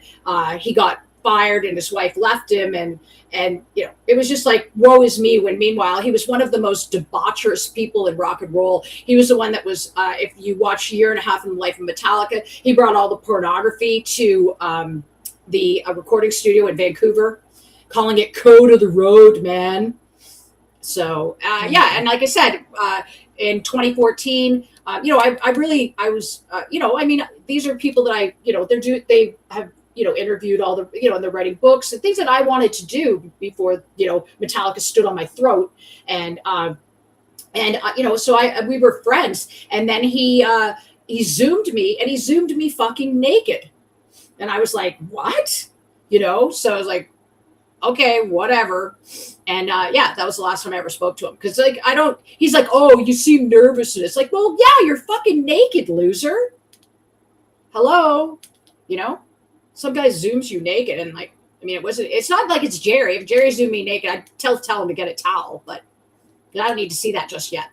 he got fired and his wife left him, and it was just like, woe is me, when meanwhile he was one of the most debaucherous people in rock and roll. He was the one that was, if you watch Year and a Half in the Life of Metallica, he brought all the pornography to the recording studio in Vancouver, calling it Code of the Road, man. So and like I said, in 2014, these are people that they have interviewed all the, and they're writing books and things that I wanted to do before, Metallica stood on my throat. And so we were friends. And then he Zoomed me, and he Zoomed me fucking naked. And I was like, what? So I was like, okay, whatever. And that was the last time I ever spoke to him. Cause he's like, oh, you seem nervous. And it's like, well, yeah, you're fucking naked, loser. Hello. Some guy zooms you naked, and it's not like it's Jerry. If Jerry zoomed me naked, I'd tell him to get a towel, but I don't need to see that just yet.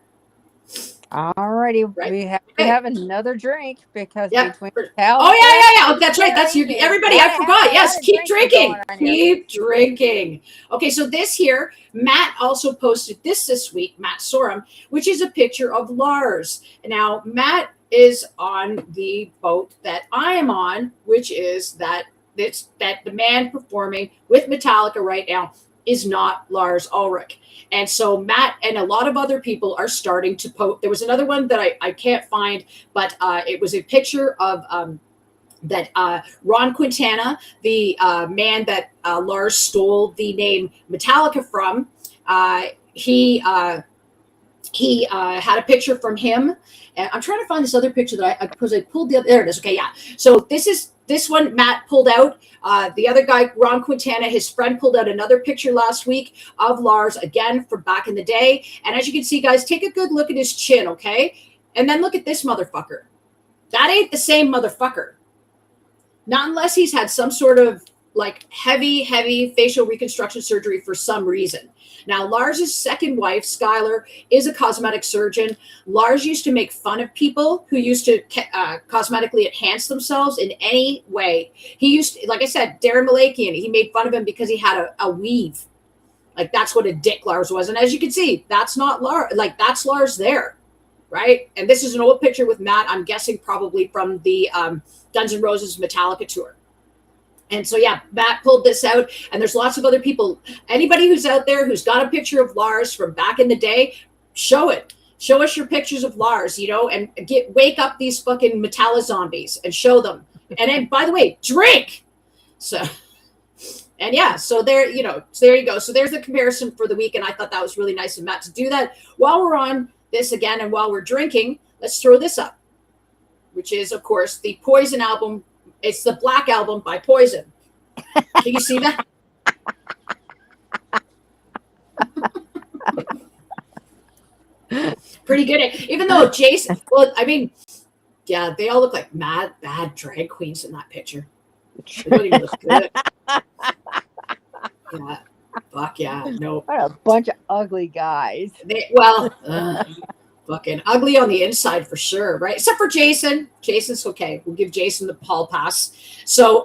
Alrighty, Right? we have to Okay. have another drink because Yep. between Oh Metallica yeah. Oh, that's right. That's and you. Mary, Everybody, I gotta have forgot. a Yes, lot of keep drinking going drinking. on here. Keep drinking. Okay, so this here, Matt also posted this week, Matt Sorum, which is a picture of Lars. Now, Matt is on the boat that I am on, which is that the man performing with Metallica right now is not Lars Ulrich. And so Matt and a lot of other people are starting to post. There was another one that I can't find, but it was a picture of that Ron Quintana, the man that Lars stole the name Metallica from. He had a picture from him. And I'm trying to find this other picture that I pulled the other. There it is. Okay, yeah. So this one Matt pulled out. The other guy, Ron Quintana, his friend pulled out another picture last week of Lars, again from back in the day. And as you can see, guys, take a good look at his chin, okay? And then look at this motherfucker. That ain't the same motherfucker. Not unless he's had some sort of like heavy facial reconstruction surgery for some reason. Now, Lars's second wife, Skylar, is a cosmetic surgeon. Lars used to make fun of people who used to cosmetically enhance themselves in any way. He used to, like I said, Darren Malakian, he made fun of him because he had a weave. Like, that's what a dick Lars was. And as you can see, that's not Lars. Like, that's Lars there, right? And this is an old picture with Matt, I'm guessing probably from the Guns N' Roses Metallica tour. And so, yeah, Matt pulled this out, and there's lots of other people. Anybody who's out there who's got a picture of Lars from back in the day, show it. Show us your pictures of Lars, you know, and wake up these fucking Metallica zombies and show them. And then, by the way, drink. So, and yeah, so there, you know, so there you go. So there's the comparison for the week, and I thought that was really nice of Matt to do that. While we're on this again, and while we're drinking, let's throw this up, which is, of course, the Poison album. It's the Black Album by Poison. Can you see that? Pretty good. Even though Jason, well, I mean, yeah, they all look like bad drag queens in that picture. They don't even look good. Yeah. Fuck yeah. No. What a bunch of ugly guys. Fucking ugly on the inside for sure, right? Except for Jason. Jason's okay. We'll give Jason the hall pass. So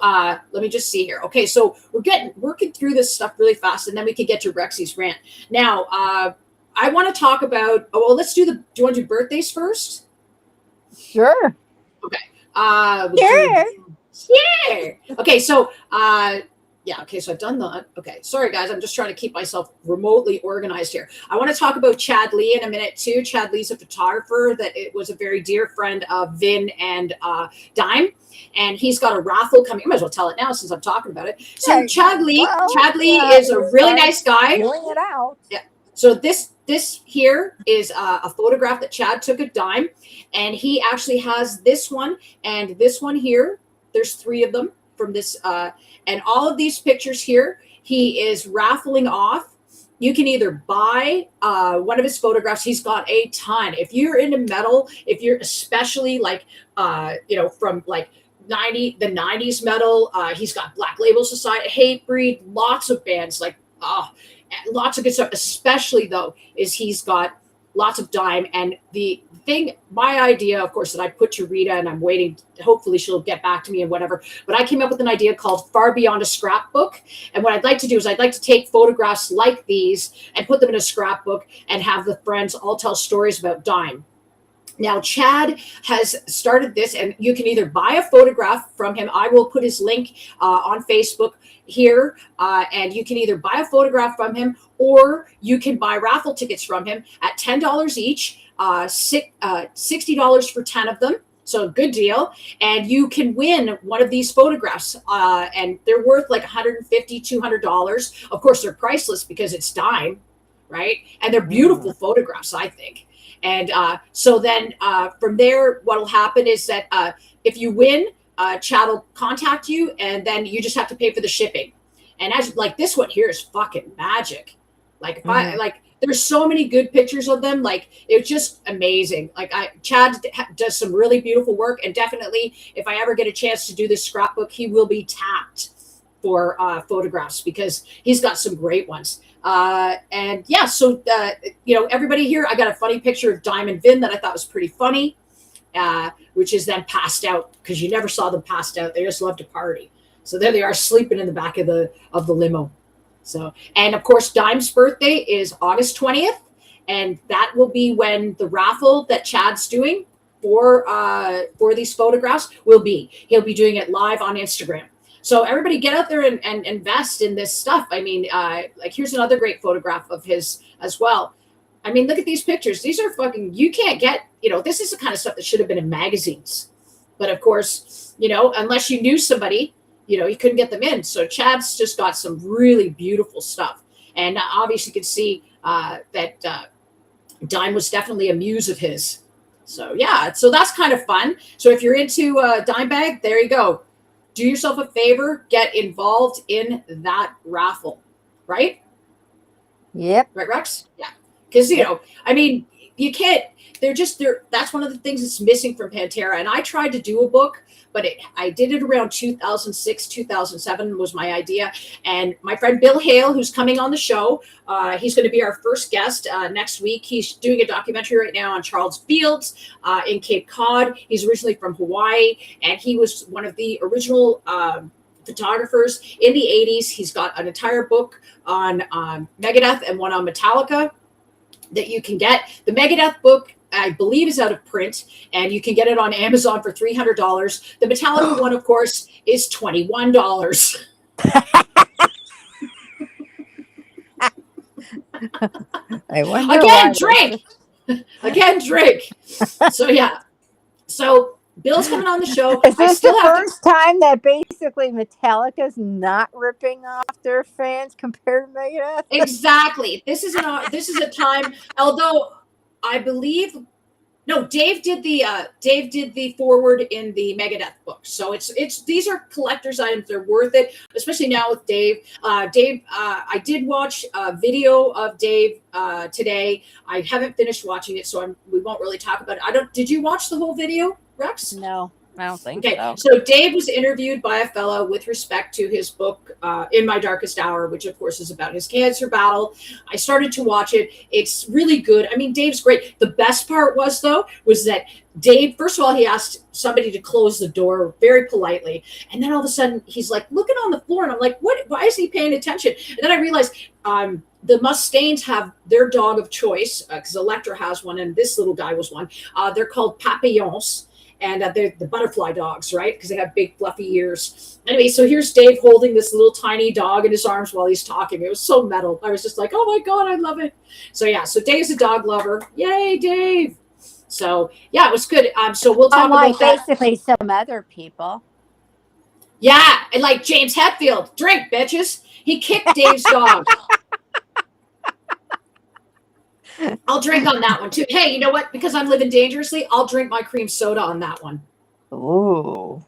let me just see here. Okay, so we're working through this stuff really fast, and then we can get to Rexy's rant. Now, I want to talk about. Oh, well, let's do the. Do you want to do birthdays first? Sure. Okay. Sure. Okay, so yeah, okay, so I've done that. Okay, sorry guys, I'm just trying to keep myself remotely organized here. I want to talk about Chad Lee in a minute too. Chad Lee's a photographer that it was a very dear friend of Vin and Dime, and he's got a raffle coming. I might as well tell it now since I'm talking about it. So Yeah, Chad Lee is a really nice guy. Feeling it out. Yeah. So this here is a photograph that Chad took of Dime, and he actually has this one and this one here. There's 3 of them from this, and all of these pictures here, he is raffling off. You can either buy one of his photographs. He's got a ton. If you're into metal, if you're especially like, you know, from like the 90s metal, he's got Black Label Society, Hatebreed, lots of bands, like, lots of good stuff. Especially though, is he's got lots of Dime. And the thing, my idea, of course, that I put to Rita, and I'm waiting, hopefully she'll get back to me and whatever, but I came up with an idea called Far Beyond a Scrapbook. And what I'd like to do is I'd like to take photographs like these and put them in a scrapbook and have the friends all tell stories about Dime. Now, Chad has started this, and you can either buy a photograph from him. I will put his link on Facebook here, and you can either buy a photograph from him, or you can buy raffle tickets from him at $10 each, $60 for 10 of them. So a good deal. And you can win one of these photographs, and they're worth like $150, $200. Of course, they're priceless because it's Dime, right? And they're beautiful photographs, I think. And so then from there, what will happen is that if you win, Chad will contact you, and then you just have to pay for the shipping. And as like this one here is fucking magic. Like if I like, there's so many good pictures of them. Like it's just amazing. Like Chad does some really beautiful work, and definitely if I ever get a chance to do this scrapbook, he will be tapped for photographs because he's got some great ones. And yeah, so everybody here, I got a funny picture of Diamond Vin that I thought was pretty funny, which is them passed out, because you never saw them passed out. They just love to party. So there they are, sleeping in the back of the limo. So, and of course, Dime's birthday is August 20th, and that will be when the raffle that Chad's doing for these photographs will be. He'll be doing it live on Instagram. So everybody get out there and invest in this stuff. I mean, like, here's another great photograph of his as well. I mean, look at these pictures. These are fucking, you can't get, this is the kind of stuff that should have been in magazines. But of course, unless you knew somebody, you couldn't get them in. So Chad's just got some really beautiful stuff. And obviously you can see that Dime was definitely a muse of his. So yeah, so that's kind of fun. So if you're into Dime Bag, there you go. Do yourself a favor, get involved in that raffle, right? Yep. Right, Rex? Yeah. Because, I mean, you can't, that's one of the things that's missing from Pantera. And I tried to do a book, but I did it around 2006, 2007 was my idea. And my friend Bill Hale, who's coming on the show, he's going to be our first guest next week. He's doing a documentary right now on Charles Fields in Cape Cod. He's originally from Hawaii, and he was one of the original photographers in the 80s. He's got an entire book on Megadeth and one on Metallica that you can get. The Megadeth book, I believe, is out of print, and you can get it on Amazon for $300. The Metallica one, of course, is $21. I wonder Again, drink. Again, drink. So yeah. So Bill's coming on the show. Is this the first time that basically Metallica's not ripping off their fans compared to Megadeth? Exactly. This is a time. Although I believe, no, Dave did the forward in the Megadeth book. So it's these are collector's items. They're worth it, especially now with Dave. I did watch a video of Dave today. I haven't finished watching it, so we won't really talk about it. Did you watch the whole video, Rex? No, I don't think so. So Dave was interviewed by a fellow with respect to his book, In My Darkest Hour, which of course is about his cancer battle. I started to watch it. It's really good. I mean, Dave's great. The best part was that Dave, first of all, he asked somebody to close the door very politely. And then all of a sudden he's like looking on the floor, and I'm like, what? Why is he paying attention? And then I realized the Mustaines have their dog of choice, because Electra has one, and this little guy was one. They're called Papillons. And they're the butterfly dogs, right? Because they have big, fluffy ears. Anyway, so here's Dave holding this little tiny dog in his arms while he's talking. It was so metal. I was just like, oh my God, I love it. So yeah, so Dave's a dog lover. Yay, Dave. So yeah, it was good. So we'll talk about that. Basically some other people. Yeah, and like James Hetfield. Drink, bitches. He kicked Dave's dog. I'll drink on that one too. Hey, you know what? Because I'm living dangerously, I'll drink my cream soda on that one. Ooh.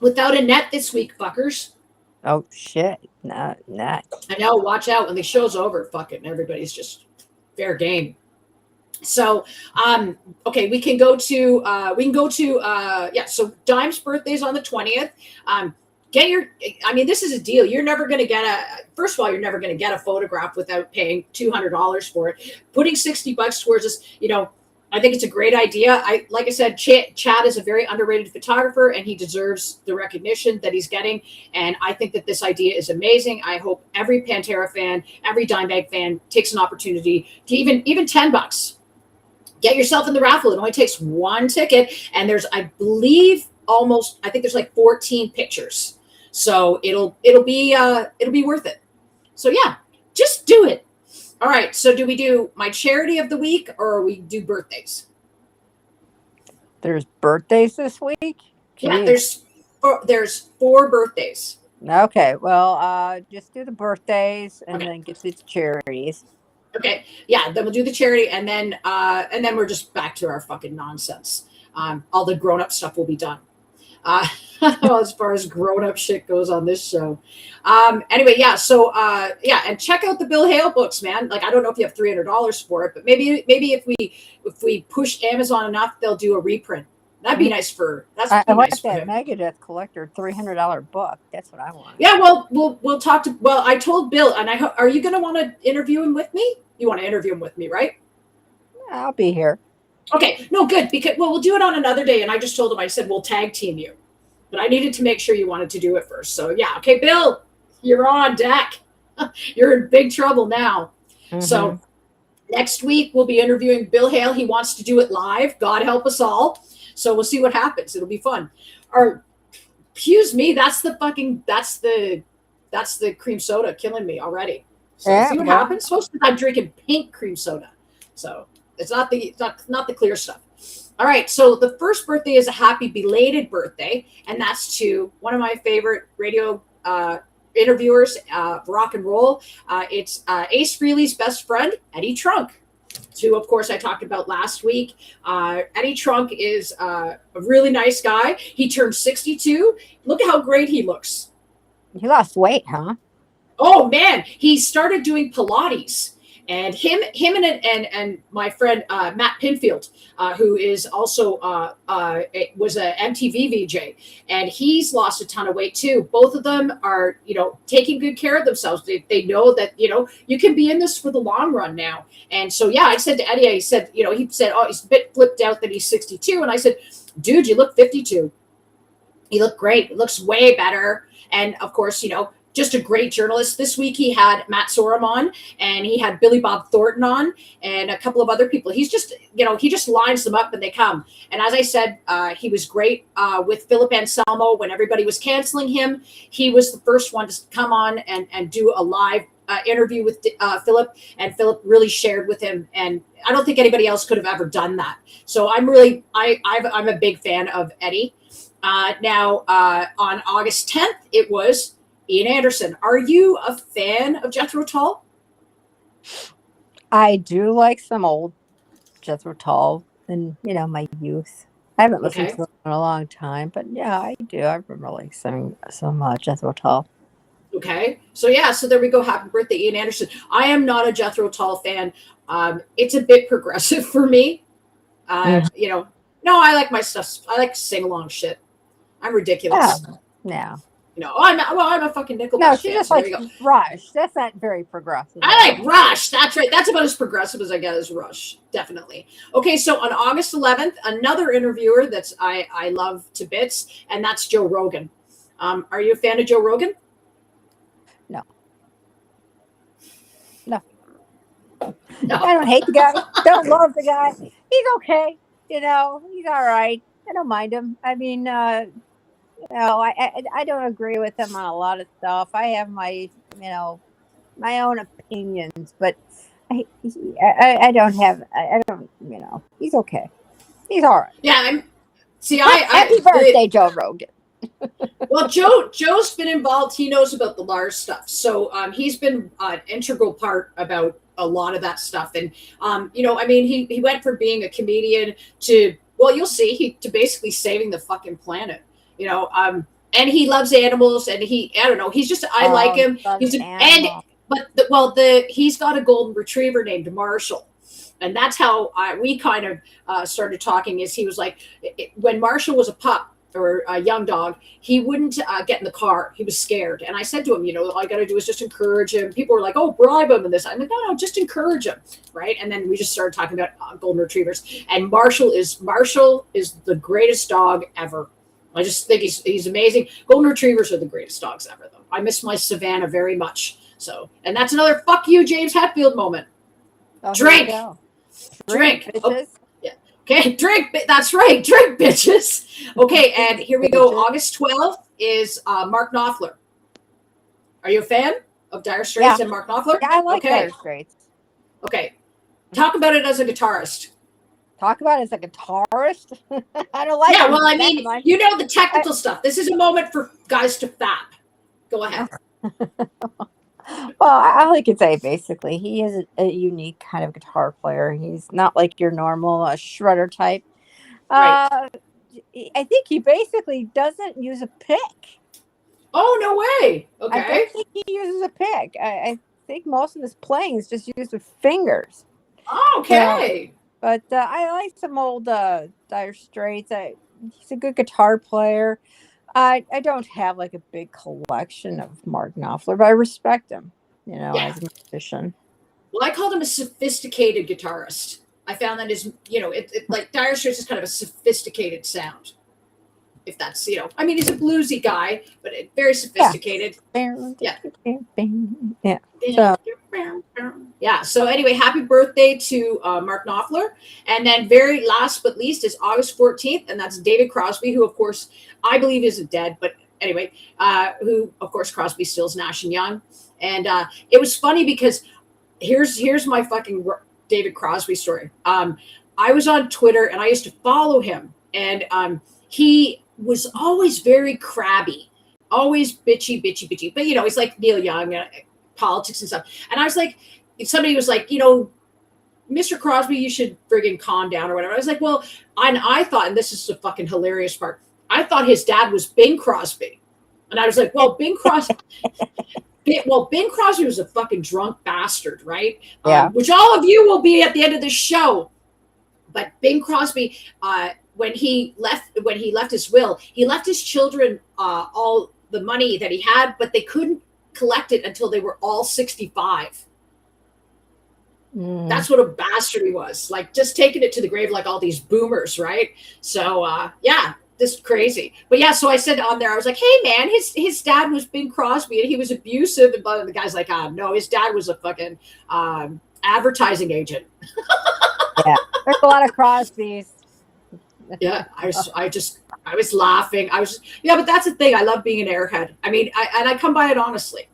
Without a net this week, fuckers. Oh shit. Not. I know, watch out when the show's over, fuck it. And everybody's just fair game. So okay, we can go to so Dime's birthday's on the 20th. This is a deal. You're never going to get first of all, you're never going to get a photograph without paying $200 for it. Putting $60 towards this, I think it's a great idea. Like I said, Chad is a very underrated photographer, and he deserves the recognition that he's getting. And I think that this idea is amazing. I hope every Pantera fan, every Dimebag fan takes an opportunity to even $10. Get yourself in the raffle. It only takes one ticket, and there's, I believe, I think there's like 14 pictures. So it'll be worth it. So yeah, just do it. All right. So do we do my charity of the week, or we do birthdays? There's birthdays this week? Jeez. Yeah, there's 4 birthdays. Okay. Well, just do the birthdays and then get to the charities. Okay. Yeah. Then we'll do the charity, and then we're just back to our fucking nonsense. All the grown-up stuff will be done. As far as grown-up shit goes on this show. Anyway, yeah. So and check out the Bill Hale books, man. Like, I don't know if you have $300 for it, but maybe if we push Amazon enough, they'll do a reprint. That'd be nice for. That's I be want nice for that him. Megadeth collector $300 book. That's what I want. Yeah, well, we'll talk to. Well, I told Bill, and are you going to want to interview him with me? You want to interview him with me, right? I'll be here. Okay, no, good, because we'll do it on another day. And I just told him, I said we'll tag team you, but I needed to make sure you wanted to do it first. So yeah, okay, Bill, you're on deck. You're in big trouble now. Mm-hmm. So next week we'll be interviewing Bill Hale. He wants to do it live. God help us all. So we'll see what happens. It'll be fun. Or excuse me, that's the cream soda killing me already. So Yeah, see what well. happens. Supposed to I'm drinking pink cream soda. So it's not the clear stuff. All right. So the first birthday is a happy belated birthday, and that's to one of my favorite radio interviewers, rock and roll. It's Ace Frehley's best friend, Eddie Trunk, who, of course, I talked about last week. Eddie Trunk is a really nice guy. He turned 62. Look at how great he looks. He lost weight, huh? Oh, man. He started doing Pilates. And him and my friend Matt Pinfield, who is also was a MTV VJ, and he's lost a ton of weight too. Both of them are, taking good care of themselves. They know that you can be in this for the long run now. And so yeah, I said to Eddie, he said, oh, he's a bit flipped out that he's 62, and I said, dude, you look 52. You look great. It looks way better. And of course, just a great journalist. This week he had Matt Sorum on, and he had Billy Bob Thornton on, and a couple of other people. He's just, he just lines them up and they come. And as I said, he was great with Philip Anselmo when everybody was canceling him. He was the first one to come on and do a live interview with Philip, and Philip really shared with him. And I don't think anybody else could have ever done that. So I'm a big fan of Eddie. Now on August 10th, it was Ian Anderson. Are you a fan of Jethro Tull? I do like some old Jethro Tull in, my youth. I haven't listened to them in a long time, but yeah, I do. I remember like some Jethro Tull. Okay. So yeah, so there we go. Happy birthday, Ian Anderson. I am not a Jethro Tull fan. It's a bit progressive for me. No, I like my stuff. I like sing-along shit. I'm ridiculous. Yeah. I'm a fucking Nickelback. No, she just likes Rush. That's not very progressive. I like Rush. That's right. That's about as progressive as I get as Rush. Definitely. Okay, so on August 11th, another interviewer that's I love to bits, and that's Joe Rogan. Are you a fan of Joe Rogan? No. I don't hate the guy. Don't love the guy. He's okay. He's all right. I don't mind him. I mean, I don't agree with him on a lot of stuff. I have my, my own opinions, but I don't, he's okay. He's all right. Yeah. Happy birthday, Joe Rogan. Well, Joe's been involved. He knows about the Lars stuff. So he's been an integral part about a lot of that stuff. And, he went from being a comedian to, well, you'll see, to basically saving the fucking planet. And he loves animals, and he's just, I like him. He's he's got a golden retriever named Marshall. And that's how we kind of started talking. Is he was like, when Marshall was a pup or a young dog, he wouldn't get in the car. He was scared. And I said to him, all I got to do is just encourage him. People were like, oh, bribe him and this. I'm like, no, just encourage him. Right. And then we just started talking about golden retrievers. And Marshall is the greatest dog ever. I just think he's amazing. Golden retrievers are the greatest dogs ever, though. I miss my Savannah very much. So, and that's another fuck you, James Hetfield moment. Oh, Drink, bitches. Oh, yeah. Okay, drink. That's right. Drink, bitches. Okay, and here we go. August 12th is Mark Knopfler. Are you a fan of Dire Straits and Mark Knopfler? Yeah, I like Dire Straits. Okay, talk about it as a guitarist. Talk about it as a guitarist? I don't like it. Yeah, well, I mean, the technical stuff. This is a moment for guys to fap. Go ahead. Well, all I can say, basically, he is a unique kind of guitar player. He's not like your normal shredder type. Right. I think he basically doesn't use a pick. Oh, no way. Okay. I don't think he uses a pick. I think most of his playing is just used with fingers. Okay. But I like some old Dire Straits. He's a good guitar player. I don't have like a big collection of Mark Knopfler, but I respect him, Yeah. as a musician. Well, I called him a sophisticated guitarist. I found that his, like Dire Straits is kind of a sophisticated sound. If that's, I mean, he's a bluesy guy, but very sophisticated. Yeah. Yeah. So, Yeah. So anyway, happy birthday to Mark Knopfler. And then very last but least is August 14th. And that's David Crosby, who, of course, I believe isn't dead. But anyway, who, of course, Crosby, Stills, Nash and Young. And it was funny because here's my fucking David Crosby story. I was on Twitter and I used to follow him. And he was always very crabby, always bitchy. But, he's like Neil Young, politics and stuff. And I was like, somebody was like, Mr. Crosby, you should friggin' calm down or whatever. I was like, well, I thought, and this is the fucking hilarious part, I thought his dad was Bing Crosby. And I was like, well, Bing Crosby was a fucking drunk bastard, right? Yeah. Which all of you will be at the end of the show. But Bing Crosby, when he left his will, he left his children all the money that he had, but they couldn't collect it until they were all 65. That's what a bastard he was. Like, just taking it to the grave like all these boomers, right? So yeah, this is crazy. But yeah, so I said on there, I was like, hey man, his dad was Bing Crosby and he was abusive, and the guy's like, no, his dad was a fucking advertising agent. Yeah, there's a lot of Crosbys. Yeah, I was laughing. But that's the thing. I love being an airhead. I mean, I come by it honestly.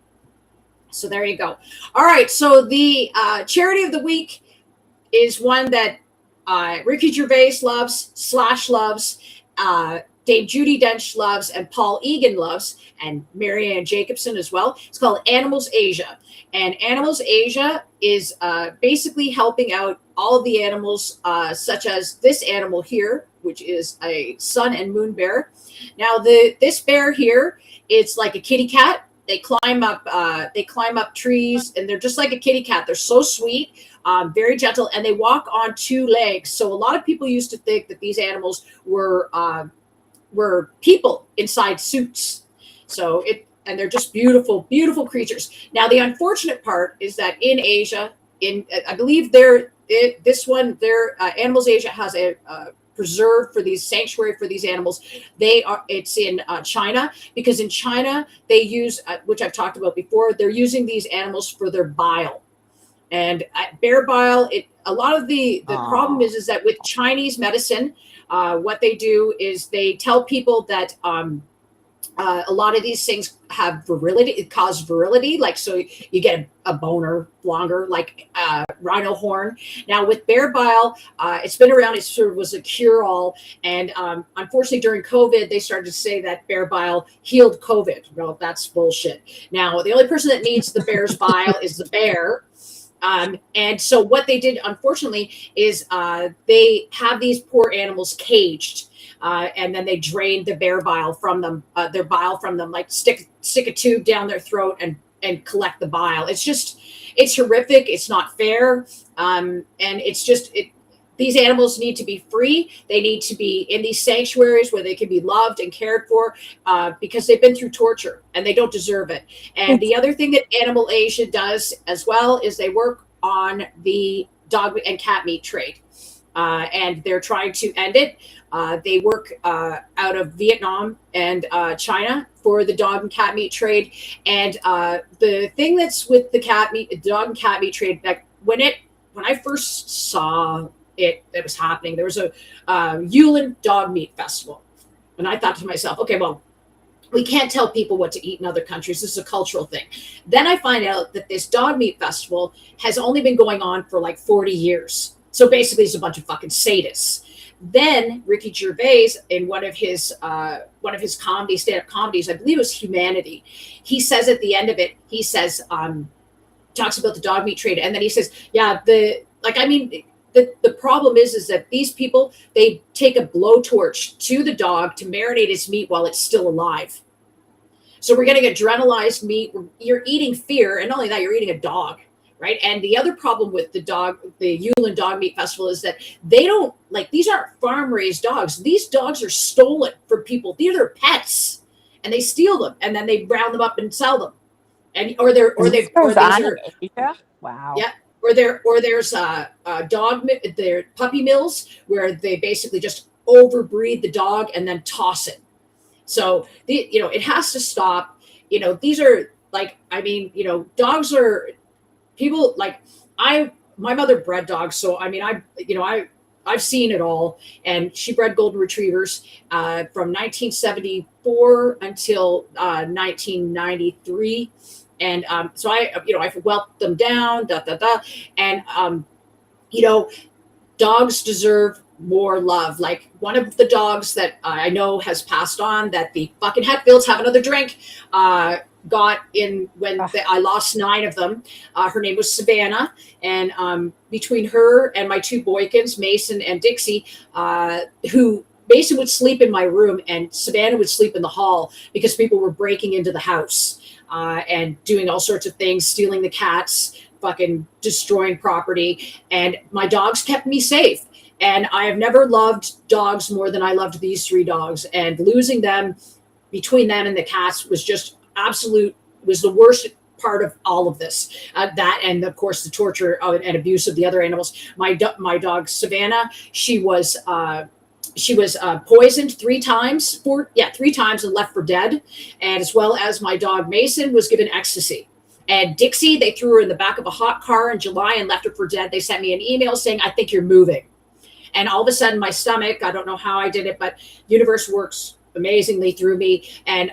So there you go. All right. So the charity of the week is one that Ricky Gervais loves, Slash loves, Dame Judi Dench loves, and Paul Egan loves, and Marianne Jacobson as well. It's called Animals Asia. And Animals Asia is basically helping out all of the animals, such as this animal here, which is a sun and moon bear. Now, this bear here, it's like a kitty cat. They climb up trees, and they're just like a kitty cat. They're so sweet, very gentle, and they walk on two legs. So a lot of people used to think that these animals were people inside suits. And they're just beautiful, beautiful creatures. Now, the unfortunate part is that in Asia, I believe Animals Asia has a preserve for these sanctuary for these animals. It's in China, because in China they use, which I've talked about before, they're using these animals for their bile. And bear bile, a lot of the problem is that with Chinese medicine, what they do is they tell people that a lot of these things have virility. It causes virility, like, so you get a boner longer, like rhino horn. Now with bear bile, it's been around. It sort of was a cure-all, and unfortunately during COVID, they started to say that bear bile healed COVID. Well, that's bullshit. Now the only person that needs the bear's bile is the bear. And so what they did, unfortunately, is they have these poor animals caged. And then they drain the bear bile from them, their bile from them, like stick a tube down their throat and collect the bile. It's horrific. It's not fair. And these animals need to be free. They need to be in these sanctuaries where they can be loved and cared for, because they've been through torture and they don't deserve it. And the other thing that Animal Asia does as well is they work on the dog and cat meat trade. And they're trying to end it. They work out of Vietnam and China for the dog and cat meat trade. And the thing that's with the dog and cat meat trade, like when I first saw it was happening, there was a Yulin dog meat festival, and I thought to myself, okay, well, we can't tell people what to eat in other countries. This is a cultural thing. Then I find out that this dog meat festival has only been going on for like 40 years. So basically, it's a bunch of fucking sadists. Then Ricky Gervais, in one of his stand-up comedies, I believe it was Humanity, he says at the end of it, he says, talks about the dog meat trade, and then he says, yeah, the problem is that these people, they take a blowtorch to the dog to marinate its meat while it's still alive. So we're getting adrenalized meat. You're eating fear, and not only that, you're eating a dog. right? And the other problem with the Yulin Dog Meat Festival is that they don't like, these aren't farm raised dogs. These dogs are stolen from people. These are pets, and they steal them and then they round them up and sell them. And This goes on in Asia? Wow. yeah, or there's their puppy mills where they basically just overbreed the dog and then toss it. So it has to stop. These are like, I mean, dogs are, people like, my mother bred dogs, so I mean, I've seen it all. And she bred golden retrievers from 1974 until 1993. And so I've whelped them down, and dogs deserve more love. Like, one of the dogs that I know has passed on, that the fucking Hetfields, have another drink, got in when I lost 9 of them. Her name was Savannah, and between her and my 2 boykins, Mason and Dixie, who Mason would sleep in my room and Savannah would sleep in the hall because people were breaking into the house and doing all sorts of things, stealing the cats, fucking destroying property, and my dogs kept me safe. And I have never loved dogs more than I loved these 3 dogs, and losing them, between them and the cats, was just was the worst part of all of this. That, and of course the torture and abuse of the other animals. My dog Savannah, she was poisoned 3 times, 3 times, and left for dead. And as well as my dog Mason was given ecstasy. And Dixie, they threw her in the back of a hot car in July and left her for dead. They sent me an email saying, "I think you're moving." And all of a sudden my stomach, I don't know how I did it, but universe works amazingly through me. And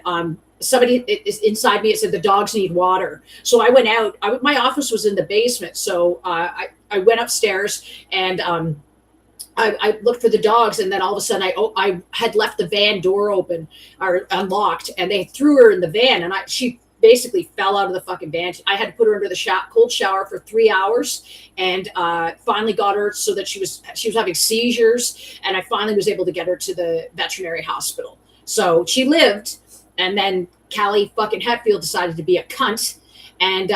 somebody is inside me, it said, "The dogs need water." So I went out. My office was in the basement. So I went upstairs and I looked for the dogs, and then all of a sudden I had left the van door open or unlocked, and they threw her in the van, and she basically fell out of the fucking van. I had to put her under the cold shower for 3 hours, and finally got her so that she was having seizures, and I finally was able to get her to the veterinary hospital. So she lived, and then Callie fucking Hetfield decided to be a cunt, and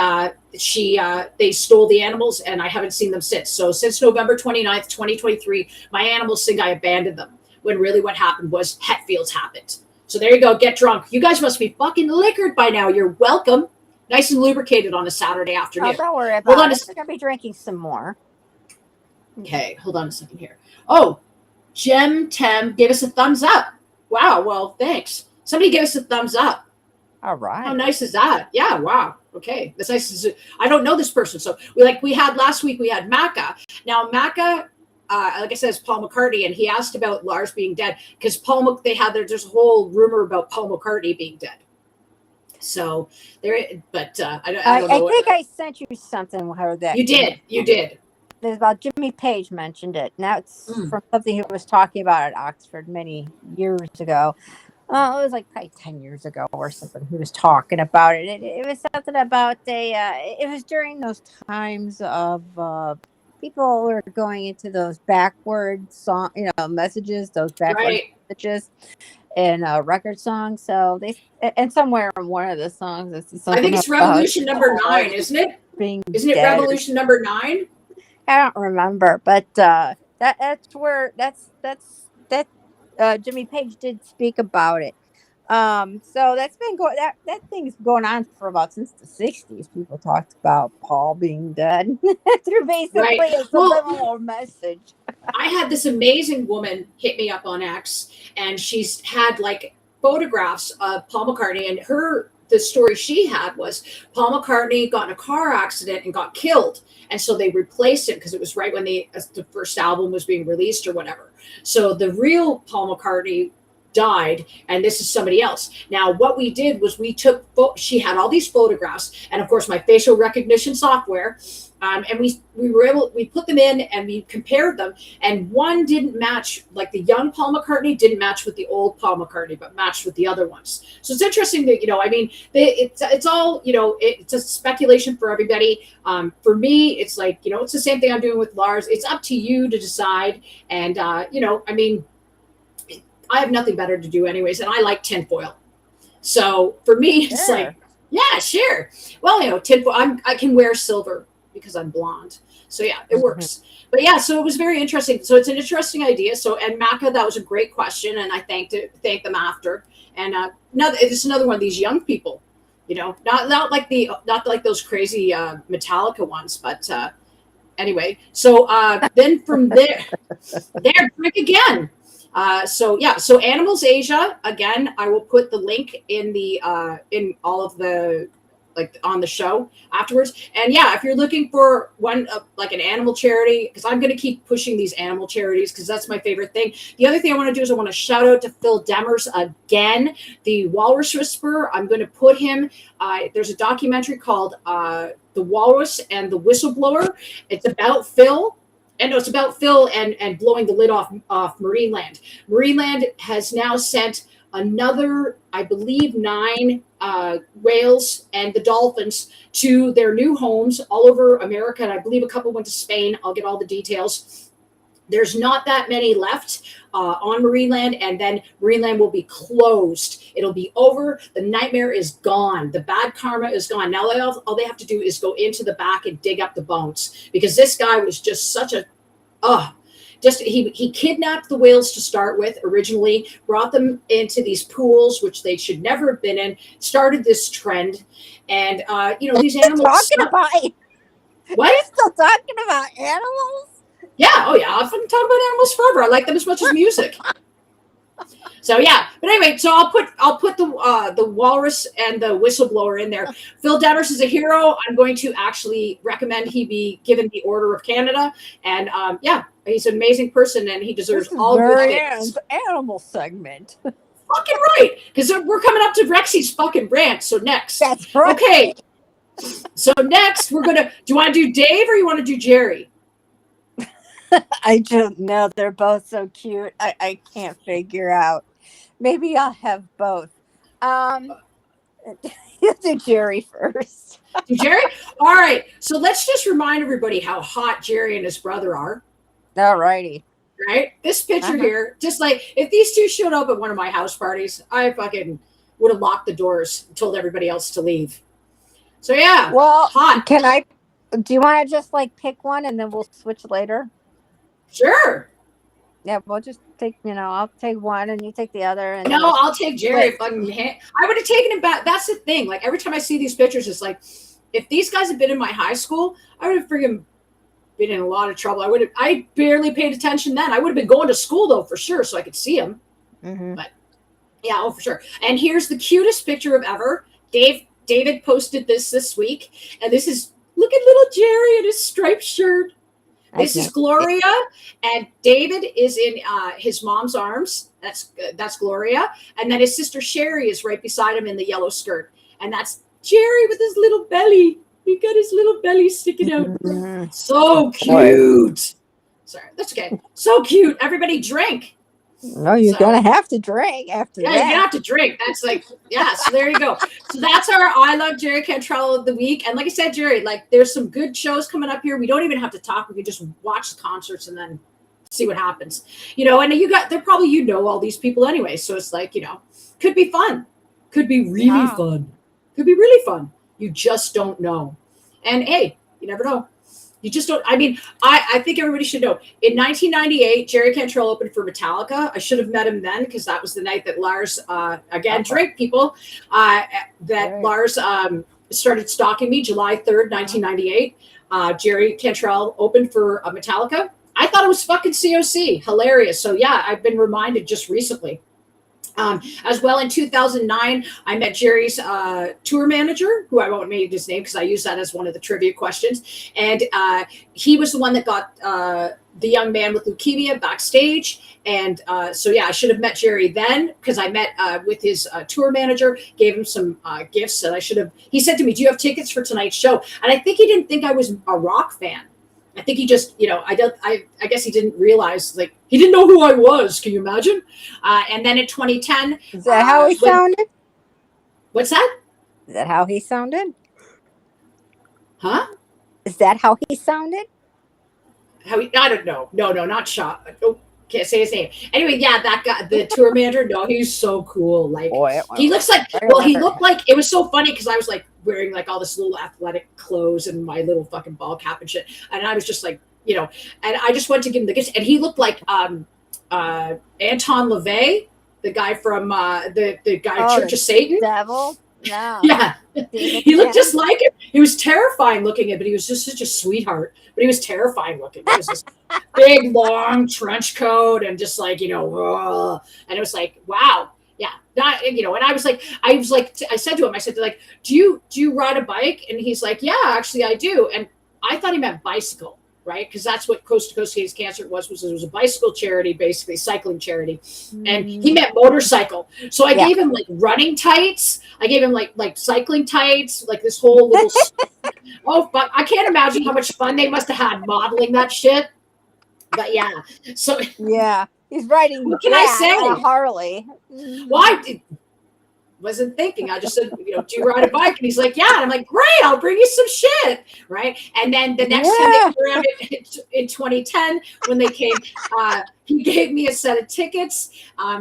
they stole the animals, and I haven't seen them since. So since November 29th, 2023, my animals think I abandoned them, when really what happened was Hetfields happened. So there you go. Get drunk. You guys must be fucking liquored by now. You're welcome. Nice and lubricated on a Saturday afternoon. Oh, don't worry about it. We're going to be drinking some more. Okay, hold on a second here. Oh, Gem Tem gave us a thumbs up. Wow, well, thanks. Somebody gave us a thumbs up. All right. How nice is that? Yeah, wow. Okay, that's nice. I don't know this person. So last week we had Macca. Now Macca, like I said, is Paul McCartney, and he asked about Lars being dead because there's a whole rumor about Paul McCartney being dead. So I don't know. I think I sent you something where that you did. There's about Jimmy Page mentioned it. Now it's from something he was talking about at Oxford many years ago. It was like probably 10 years ago or something. He was talking about it. It was something about it was during those times of people were going into those backward song, messages, those backward messages in record songs. So and somewhere in one of the songs, I think it's Revolution number 9, isn't it? Isn't it Revolution number 9? I don't remember, but that's Jimmy Page did speak about it. So that's been that thing's going on for about since the 60s. People talked about Paul being dead through basically a subliminal message. I had this amazing woman hit me up on X, and she's had like photographs of Paul McCartney, and the story she had was Paul McCartney got in a car accident and got killed. And so they replaced it because it was right when the first album was being released or whatever. So the real Paul McCartney died, and this is somebody else. Now, what we did was she had all these photographs, and of course my facial recognition software, and we put them in and we compared them, and one didn't match, like the young Paul McCartney didn't match with the old Paul McCartney, but matched with the other ones. So it's interesting that, it's all, it's a speculation for everybody. For me, it's like, it's the same thing I'm doing with Lars. It's up to you to decide. And, I have nothing better to do anyways, and I like tinfoil. So for me, it's like, yeah, sure. Well, tinfoil, I can wear silver. because I'm blonde. So yeah, it works. But yeah, so it was very interesting. So it's an interesting idea. So, and Maka, that was a great question, and I thanked them after. And it's another one of these young people, not like those crazy Metallica ones, but anyway. So then from there, drink again. So Animals Asia, again, I will put the link in the in all of the, like, on the show afterwards. And yeah, if you're looking for one like an animal charity, because I'm going to keep pushing these animal charities because that's my favorite thing. The other thing I want to do is I want to shout out to Phil Demers again, the Walrus Whisperer. I'm going to put him. There's a documentary called The Walrus and the Whistleblower. It's about Phil. And it's about Phil and blowing the lid off Marineland. Marineland has now sent another, I believe, 9 whales and the dolphins to their new homes all over America. And I believe a couple went to Spain. I'll get all the details. There's not that many left on Marineland, and then Marineland will be closed. It'll be over. The nightmare is gone. The bad karma is gone. Now all they have to do is go into the back and dig up the bones, because this guy was just such a, he kidnapped the whales to start with originally, brought them into these pools, which they should never have been in, started this trend. And, these animals. Talking about what? You're still talking about animals? Yeah. Oh, yeah. I've been talking about animals forever. I like them as much as music. So yeah. But anyway, so I'll put the Walrus and the Whistleblower in there. Phil Demers is a hero. I'm going to actually recommend he be given the Order of Canada. And he's an amazing person, and he deserves all good things. Animal segment. Fucking right, because we're coming up to Rexy's fucking rant. So next, that's right. Okay. So next, we're gonna. Do you want to do Dave or you want to do Jerry? I don't know. They're both so cute. I can't figure out. Maybe I'll have both. Do Jerry first. Do Jerry? All right. So let's just remind everybody how hot Jerry and his brother are. All righty. Right? This picture here, just like if these two showed up at one of my house parties, I fucking would have locked the doors and told everybody else to leave. So yeah. Well, hot. Do you want to just like pick one and then we'll switch later? Sure. Yeah, we'll just take, I'll take one and you take the other. And no, I'll take Jerry. I would have taken him back. That's the thing. Like every time I see these pictures, it's like, if these guys had been in my high school, I would have freaking been in a lot of trouble. I barely paid attention then. I would have been going to school though, for sure, so I could see him. Mm-hmm. But yeah, for sure. And here's the cutest picture of ever. David posted this week, and this is, look at little Jerry in his striped shirt. This is Gloria, and David is in his mom's arms. That's Gloria, and then his sister Sherry is right beside him in the yellow skirt, and that's Jerry with his little belly. He got his little belly sticking out. Mm-hmm. So cute. Sorry, that's okay. So cute. Everybody drink. No, you're gonna have to drink after that. Yeah, you're gonna have to drink. That's like, yeah. So there you go. So that's our I Love Jerry Cantrell of the week. And like I said, Jerry, like there's some good shows coming up here. We don't even have to talk. We can just watch the concerts and then see what happens. And they're probably all these people anyway. So it's like, could be fun. Could be really fun. Could be really fun. You just don't know. And hey, you never know. You just don't. I mean, I think everybody should know. In 1998, Jerry Cantrell opened for Metallica. I should have met him then because that was the night that Lars, drink people, Lars started stalking me. July 3rd, 1998. Jerry Cantrell opened for Metallica. I thought it was fucking COC. Hilarious. So yeah, I've been reminded just recently. As well, in 2009, I met Jerry's tour manager, who I won't name his name because I use that as one of the trivia questions. And he was the one that got the young man with leukemia backstage. And so, yeah, I should have met Jerry then because I met with his tour manager, gave him some gifts. And he said to me, "Do you have tickets for tonight's show?" And I think he didn't think I was a rock fan. I think he just, I guess he didn't realize, like, he didn't know who I was. Can you imagine? And then in 2010. Is that how he sounded? What's that? Is that how he sounded? Huh? Is that how he sounded? I don't know. No, not Shaw. Oh, can't say his name. Anyway, yeah, that guy, the tour manager, no, he's so cool. Like, he looks like, he looked like, it was so funny because I was like, wearing like all this little athletic clothes and my little fucking ball cap and shit. And I was just like, you know, and I just went to give him the gifts, and he looked like Anton LaVey, the guy from the guy Church of Satan. Devil. No. Yeah, he looked just like him. He was terrifying looking, but he was just such a sweetheart. But he was terrifying looking. He was this big, long trench coat and just like, you know, and it was like, wow, yeah, not, you know. And I was like, I said to him, I said, like, do you ride a bike? And he's like, yeah, actually, I do. And I thought he meant bicycle. Right, because that's what Coast to Coast Against Cancer was it was a bicycle charity, basically cycling charity, and he meant motorcycle. So I gave him like running tights. I gave him like cycling tights, like this whole little. Oh, but I can't imagine how much fun they must have had modeling that shit. But yeah, so yeah, he's riding. What can I say? On a Harley. Well, wasn't thinking. I just said, you know, do you ride a bike? And he's like, yeah. And I'm like, great, I'll bring you some shit. Right. And then the next time they came around in 2010, when they came, he gave me a set of tickets.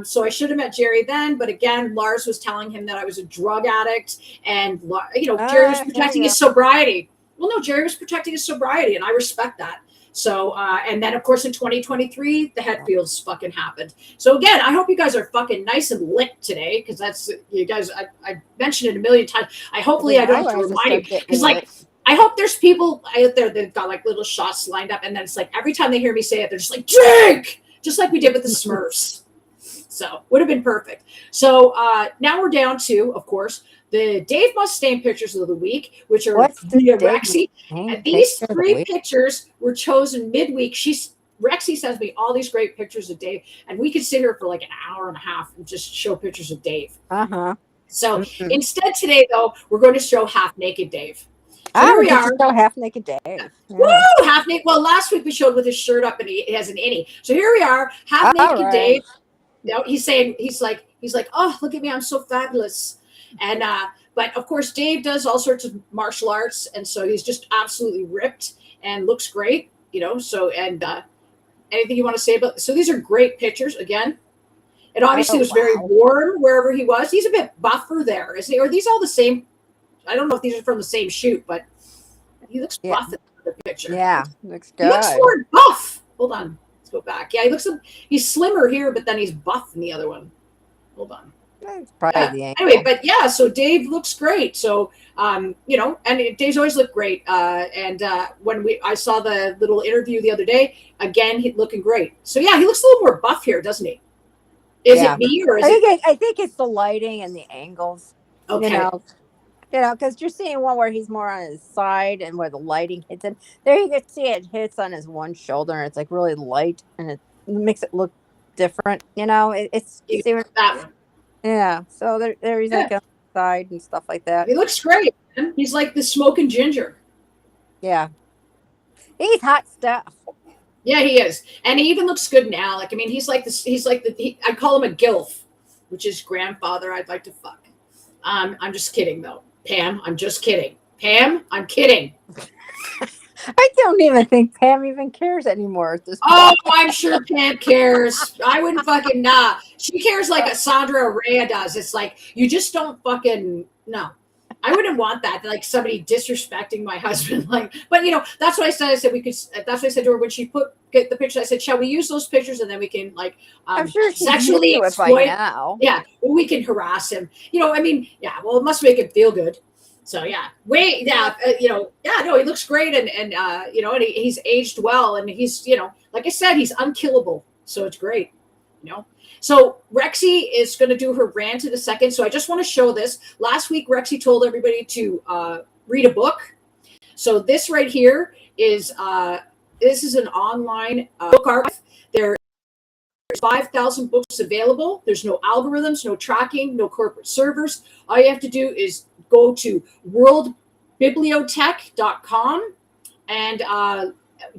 So I should have met Jerry then. But again, Lars was telling him that I was a drug addict. And, you know, Jerry was protecting his sobriety. Well, no, Jerry was protecting his sobriety. And I respect that. So, and then of course in 2023, the Hetfields fucking happened. So again, I hope you guys are fucking nice and lit today. Cause that's, you guys, I mentioned it a million times. I hopefully I don't have to remind you. Cause like, I hope there's people out there that got like little shots lined up. And then it's like, every time they hear me say it, they're just like, drink, just like we did with the Smurfs. So would have been perfect. So now we're down to, of course, the Dave Mustaine pictures of the week, which are via Rexy. And these three pictures were chosen midweek. Rexy sends me all these great pictures of Dave, and we could sit here for like an hour and a half and just show pictures of Dave. So instead today, though, we're going to show half naked Dave. So here we are. Show half naked Dave. Yeah. Woo! Half naked. Well, last week we showed with his shirt up and he has an innie. So here we are, half naked Dave. No, he's like, oh, look at me, I'm so fabulous. And but of course Dave does all sorts of martial arts, and so he's just absolutely ripped and looks great, you know. So and anything you want to say about, so these are great pictures again. It obviously was very warm wherever he was. He's a bit buffer there, isn't he? Or are these all the same? I don't know if these are from the same shoot, but he looks buff in the picture. Yeah, looks good. He looks more buff. Hold on, let's go back. Yeah, he's slimmer here, but then he's buff in the other one. Hold on. It's probably the anyway, but yeah, so Dave looks great. So you know, and Dave's always looked great. And when I saw the little interview the other day, again, he's looking great. So yeah, he looks a little more buff here, doesn't he? Is it me or is I think it's the lighting and the angles. Okay. You know, because you're seeing one where he's more on his side and where the lighting hits him. There you can see it hits on his one shoulder, and it's like really light, and it makes it look different. You know, it's that one. Yeah, so there he's like on the side and stuff like that. He looks great, man. He's like the smoking ginger. Yeah, he's hot stuff. Yeah, he is, and he even looks good now. Like, I mean, he's like this. He's like I call him a gilf, which is grandfather I'd like to fuck. I'm just kidding though, Pam. I'm just kidding, Pam. I'm kidding. I don't even think Pam even cares anymore at this point. Oh, I'm sure Pam cares. I wouldn't fucking nah. She cares like a Sandra Rea does. It's like, you just don't fucking, no. I wouldn't want that, like somebody disrespecting my husband. Like, but you know, that's what I said. I said we could. That's what I said to her when she get the pictures. I said, shall we use those pictures and then we can like I'm sure sexually exploit. Now. Yeah, we can harass him. You know, I mean, yeah. Well, it must make him feel good. So yeah, you know, yeah, no, he looks great, and you know, and he's aged well, and he's, you know, like I said, he's unkillable, so it's great, you know. So Rexy is going to do her rant in a second, so I just want to show this. Last week, Rexy told everybody to read a book. So this right here is this is an online book archive. There's 5,000 books available. There's no algorithms, no tracking, no corporate servers. All you have to do is go to worldbibliotech.com, and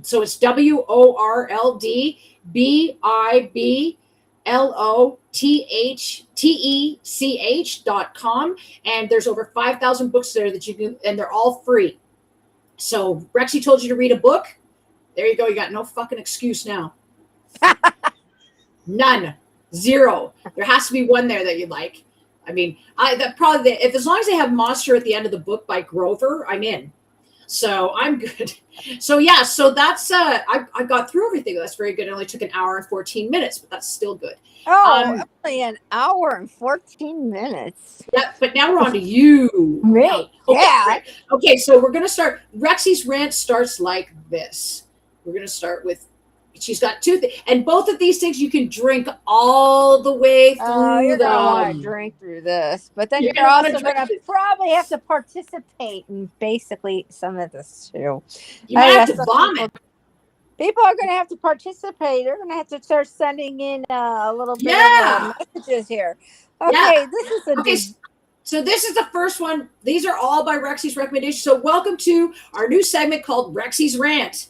so it's WORLDBIBLOTHTECH.com, and there's over 5,000 books there that you can, and they're all free. So Rexy told you to read a book. There you go. You got no fucking excuse now. None. Zero. There has to be one there that you like. I mean, if as long as they have Monster at the end of the book by Grover, I'm in. So I'm good. So yeah, so that's I got through everything. That's very good. It only took an hour and 14 minutes, but that's still good. Oh, only an hour and 14 minutes. Yeah, but now we're on to you. Me? Okay, Yeah. okay, so we're gonna start. Rexy's rant starts like this. We're gonna start with. She's got two things, and both of these things you can drink all the way through. Oh, you're gonna want to drink through this, but then you're also gonna probably have to participate in basically some of this too. You have to vomit. People are going to have to participate. They're going to have to start sending in a little bit of messages here. Okay, this is so this is the first one. These are all by Rexy's recommendation. So welcome to our new segment called Rexy's Rant.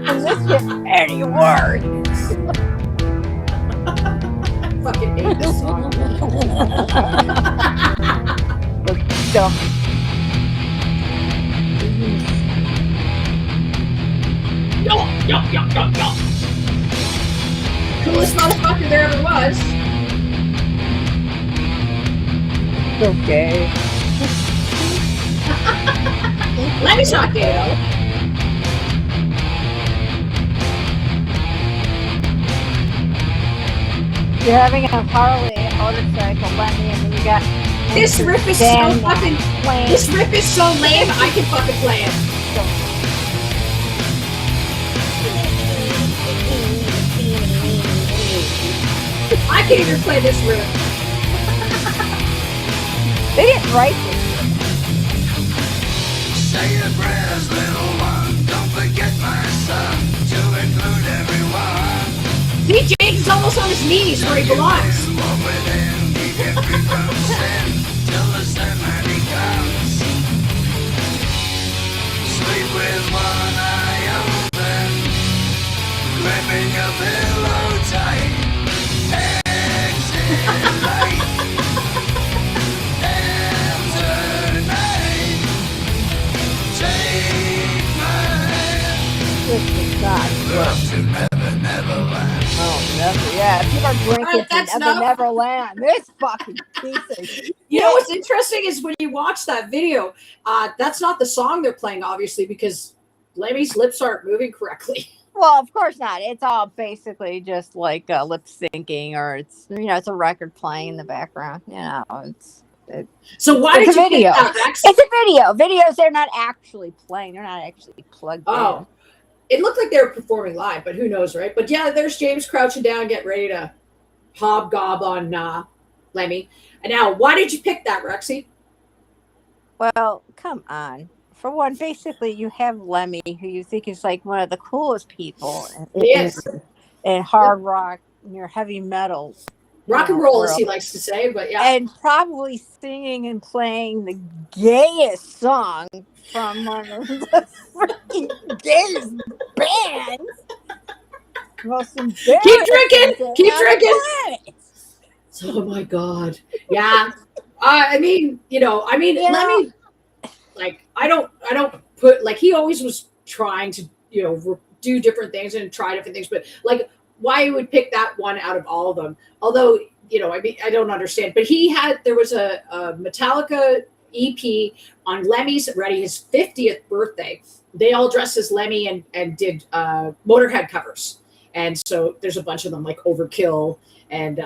Does this get any worse? I fucking hate this song. Dumb. Yo. Coolest motherfucker there ever was. Okay. Let me talk, Gato. You're having a Harley, a motorcycle, Lenny, and then you got this riff is so fucking. This riff is so lame. I can fucking play it. I can't even play this riff. They didn't write this. Say your prayers, little one. Don't forget my son to include everyone. See, James is almost on his knees where he belongs. Till the Sandman he comes. Sleep with one eye open, gripping your pillow tight. Exit light. Enter night. Take my hand. This is not Love to Neverland. Oh, never. Yeah, people are drinking to Neverland. This fucking piece of shit. You know what's interesting is when you watch that video, that's not the song they're playing, obviously, because Lemmy's lips aren't moving correctly. Well, of course not. It's all basically just like lip syncing, or it's it's a record playing in the background. So why did you pick that, Rex? It's a video. Videos they're not actually playing. They're not actually plugged in. It looked like they were performing live, but who knows, right? But yeah, there's James crouching down, getting ready to hobgob on Lemmy. And now, why did you pick that, Rexy? Well, come on. For one, basically, you have Lemmy, who you think is like one of the coolest people in hard rock, heavy metal. Rock and roll, as he likes to say, but yeah. And probably singing and playing the gayest song from one of the freaking gayest bands. Most embarrassing. Keep drinking. Oh my God. Yeah. Lemmy, like, I don't put, like, he always was trying to, do different things and try different things, but like, why he would pick that one out of all of them. Although, I don't understand. But there was a Metallica EP on Lemmy's his 50th birthday. They all dressed as Lemmy and did Motorhead covers. And so there's a bunch of them, like Overkill and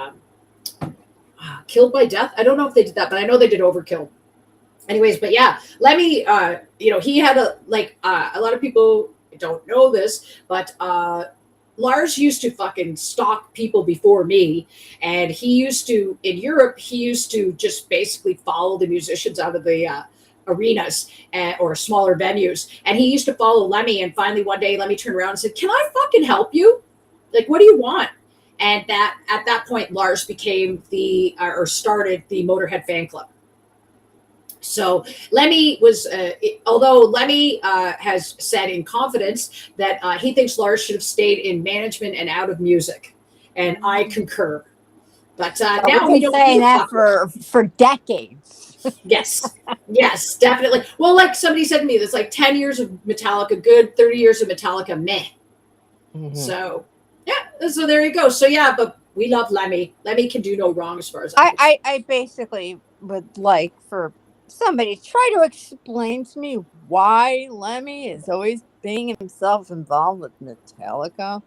Killed by Death. I don't know if they did that, but I know they did Overkill. Anyways, but yeah, Lemmy, he had a lot of people don't know this, but Lars used to fucking stalk people before me, and he used to, in Europe, just basically follow the musicians out of the arenas or smaller venues, and he used to follow Lemmy, and finally one day Lemmy turned around and said, "Can I fucking help you? Like, what do you want?" And at that point, Lars became started the Motorhead fan club. So Lemmy was, although Lemmy has said in confidence that he thinks Lars should have stayed in management and out of music, and I concur. But now we don't saying that for decades. Yes. Yes, definitely. Well, like somebody said to me, there's like 10 years of Metallica good, 30 years of Metallica meh. So, yeah. So there you go. So, yeah, but we love Lemmy. Lemmy can do no wrong as far as I'm concerned. I basically would like for somebody to try to explain to me why Lemmy is always being himself involved with Metallica.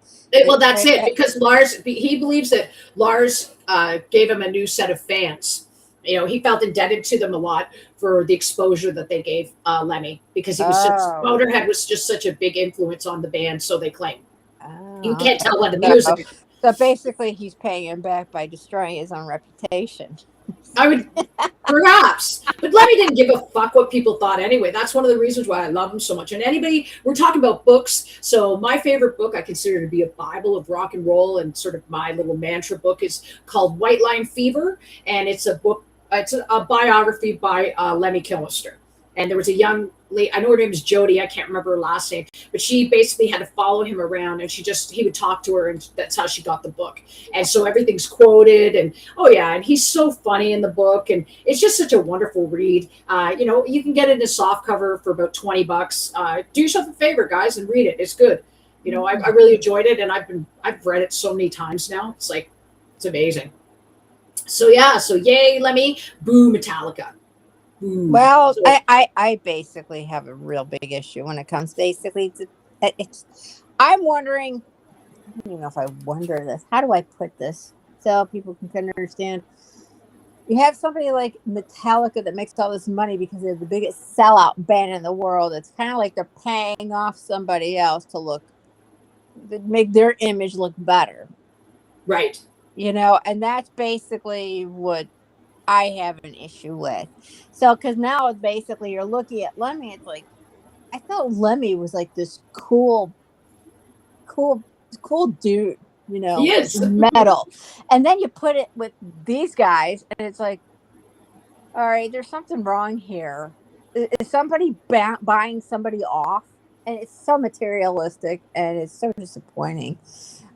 Well, that's it because Lars, he believes that Lars gave him a new set of fans. You know, he felt indebted to them a lot for the exposure that they gave Lemmy because he was Motorhead was just such a big influence on the band, so they claim. You can't tell by the music. So basically, he's paying him back by destroying his own reputation. I would perhaps, but Lemmy didn't give a fuck what people thought anyway. That's one of the reasons why I love him so much. And anybody, we're talking about books. So my favorite book I consider to be a Bible of rock and roll and sort of my little mantra book is called White Line Fever, and it's a book. It's a biography by Lemmy Kilmister. And there was a young lady, I know her name is Jody, I can't remember her last name, but she basically had to follow him around and he would talk to her and that's how she got the book. And so everything's quoted and, oh yeah, and he's so funny in the book and it's just such a wonderful read. You know, you can get it in a soft cover for about $20. Do yourself a favor, guys, and read it. It's good. You know, I really enjoyed it and I've read it so many times now. It's like, it's amazing. So yeah, so yay, Lemmy, boo Metallica. Well, I basically have a real big issue when it comes basically to I'm wondering, I don't even know if I wonder this. How do I put this so people can understand? You have somebody like Metallica that makes all this money because they're the biggest sellout band in the world. It's kind of like they're paying off somebody else to make their image look better. Right. You know, and that's basically what I have an issue with. So, because now it's basically you're looking at Lemmy, it's like I thought Lemmy was like this cool dude, you know, he is metal, and then you put it with these guys, and it's like, all right, there's something wrong here. Is somebody buying somebody off? And it's so materialistic, and it's so disappointing.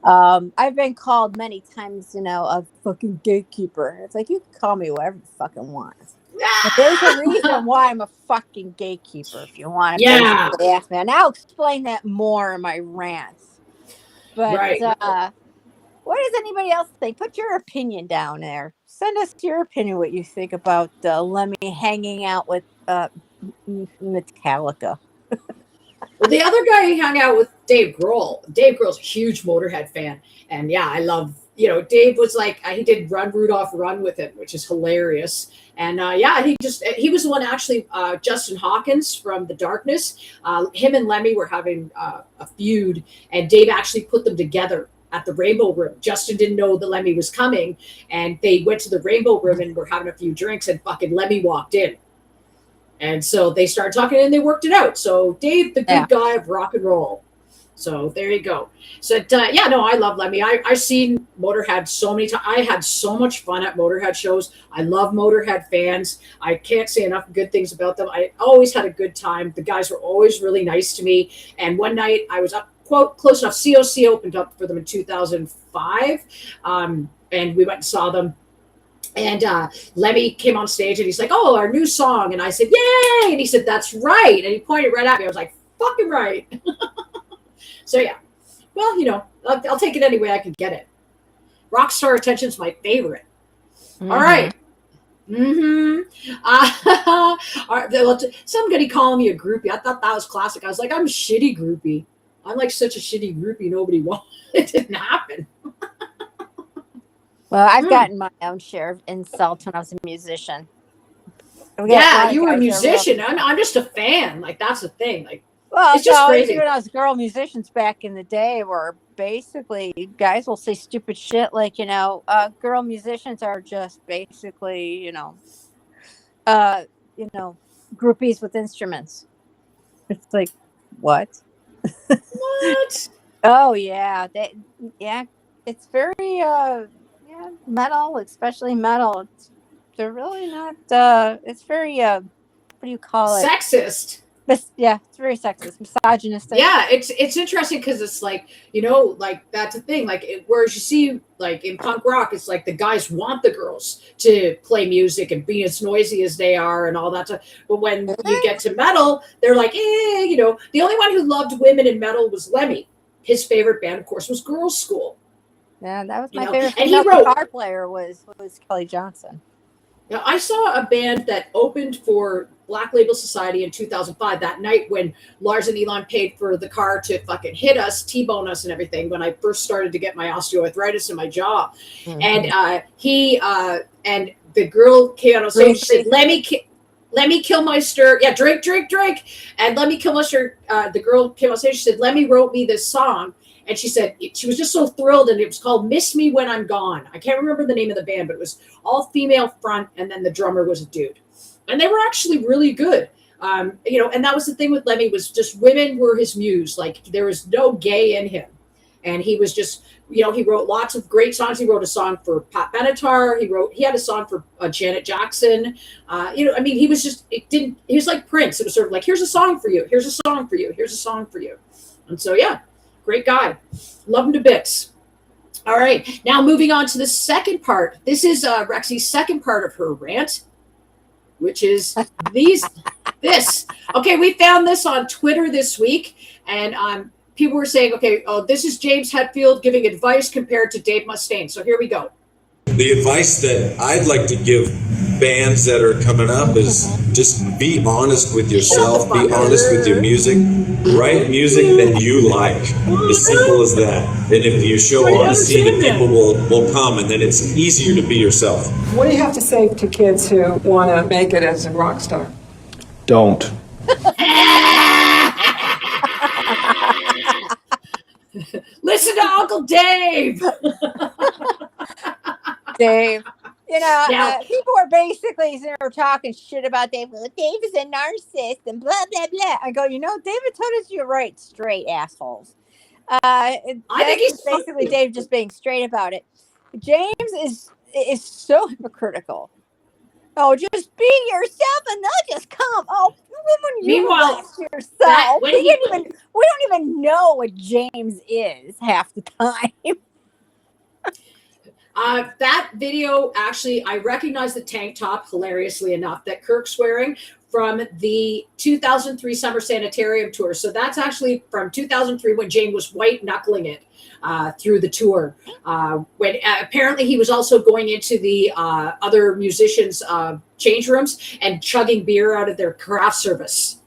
I've been called many times, you know, a fucking gatekeeper. It's like, you can call me whatever you fucking want. But there's a reason why I'm a fucking gatekeeper, if you want to ask me. And I'll explain that more in my rants. But what does anybody else think? Put your opinion down there. Send us your opinion, what you think about Lemmy hanging out with Metallica. Well, the other guy he hung out with, Dave Grohl. Dave Grohl's a huge Motorhead fan. And yeah, I love, you know, Dave was like, he did Run Rudolph Run with him, which is hilarious. And yeah, he was the one actually, Justin Hawkins from The Darkness. Him and Lemmy were having a feud, and Dave actually put them together at the Rainbow Room. Justin didn't know that Lemmy was coming, and they went to the Rainbow Room and were having a few drinks, and fucking Lemmy walked in. And so they started talking and they worked it out. So Dave, the good guy of rock and roll. So there you go. So yeah, no, I love Lemmy. I've seen Motorhead so many times. I had so much fun at Motorhead shows. I love Motorhead fans. I can't say enough good things about them. I always had a good time. The guys were always really nice to me. And one night I was up close enough. COC opened up for them in 2005. And we went and saw them. And Lemmy came on stage and he's like, "Oh, our new song." And I said, "Yay!" And he said, "That's right." And he pointed right at me. I was like, "Fucking right." So yeah, well, you know, I'll take it any way I can get it. Rockstar Attention's my favorite. Mm-hmm. All right. Somebody calling me a groupie. I thought that was classic. I was like, I'm a shitty groupie. I'm like such a shitty groupie. Nobody wanted. It didn't happen. Well, I've gotten my own share of insults when I was a musician. Yeah, you were a musician. I'm just a fan. Like, that's the thing. Like, well, it's just crazy. Even us girl musicians back in the day were basically, guys will say stupid shit like, you know, girl musicians are just basically, you know, groupies with instruments. It's like, what? What? Oh yeah, it's very metal, especially metal. They're really not. It's very what do you call it? Sexist. But yeah, it's very sexist, misogynistic. Yeah, it's interesting because it's like, like that's a thing. Like whereas you see like in punk rock, it's like the guys want the girls to play music and be as noisy as they are and all that stuff. But when you get to metal, they're like, the only one who loved women in metal was Lemmy. His favorite band, of course, was Girls' School. Yeah, that was my favorite and he female wrote guitar player was Kelly Johnson. Now, I saw a band that opened for Black Label Society in 2005, that night when Lars and Elon paid for the car to fucking hit us, T-bone us and everything, when I first started to get my osteoarthritis in my jaw. Mm-hmm. And and the girl came out on stage and said, let me kill my stir. Yeah, drink. And let me kill my stir. The girl came on stage, she said, Lemmy wrote me this song. And she said she was just so thrilled, and it was called "Miss Me When I'm Gone." I can't remember the name of the band, but it was all female front, and then the drummer was a dude, and they were actually really good. And that was the thing with Lemmy, was just women were his muse. Like there was no gay in him, and he was just, he wrote lots of great songs. He wrote a song for Pat Benatar. He had a song for Janet Jackson. He was he was like Prince. It was sort of like, here's a song for you. Here's a song for you. Here's a song for you. And so, yeah. Great guy. Love him to bits. All right. Now moving on to the second part. This is Rexy's second part of her rant, which is this. Okay, we found this on Twitter this week, and people were saying, okay, this is James Hetfield giving advice compared to Dave Mustaine. So here we go. The advice that I'd like to give bands that are coming up is just be honest with yourself, be honest with your music, write music that you like, as simple as that. And if you show honesty, then people will come, and then it's easier to be yourself. What do you have to say to kids who want to make it as a rock star? Don't. Listen to Uncle Dave. Dave. People were basically talking shit about Dave. Well, Dave is a narcissist and blah, blah, blah. I go, David told us you're right, straight assholes. I think he's basically Dave just being straight about it. James is so hypocritical. Oh, just be yourself and they'll just come. Oh, when you yourself. We don't even know what James is half the time. That video, actually, I recognize the tank top, hilariously enough, that Kirk's wearing from the 2003 Summer Sanitarium tour. So that's actually from 2003 when James was white knuckling it through the tour. When apparently he was also going into the other musicians' change rooms and chugging beer out of their craft service.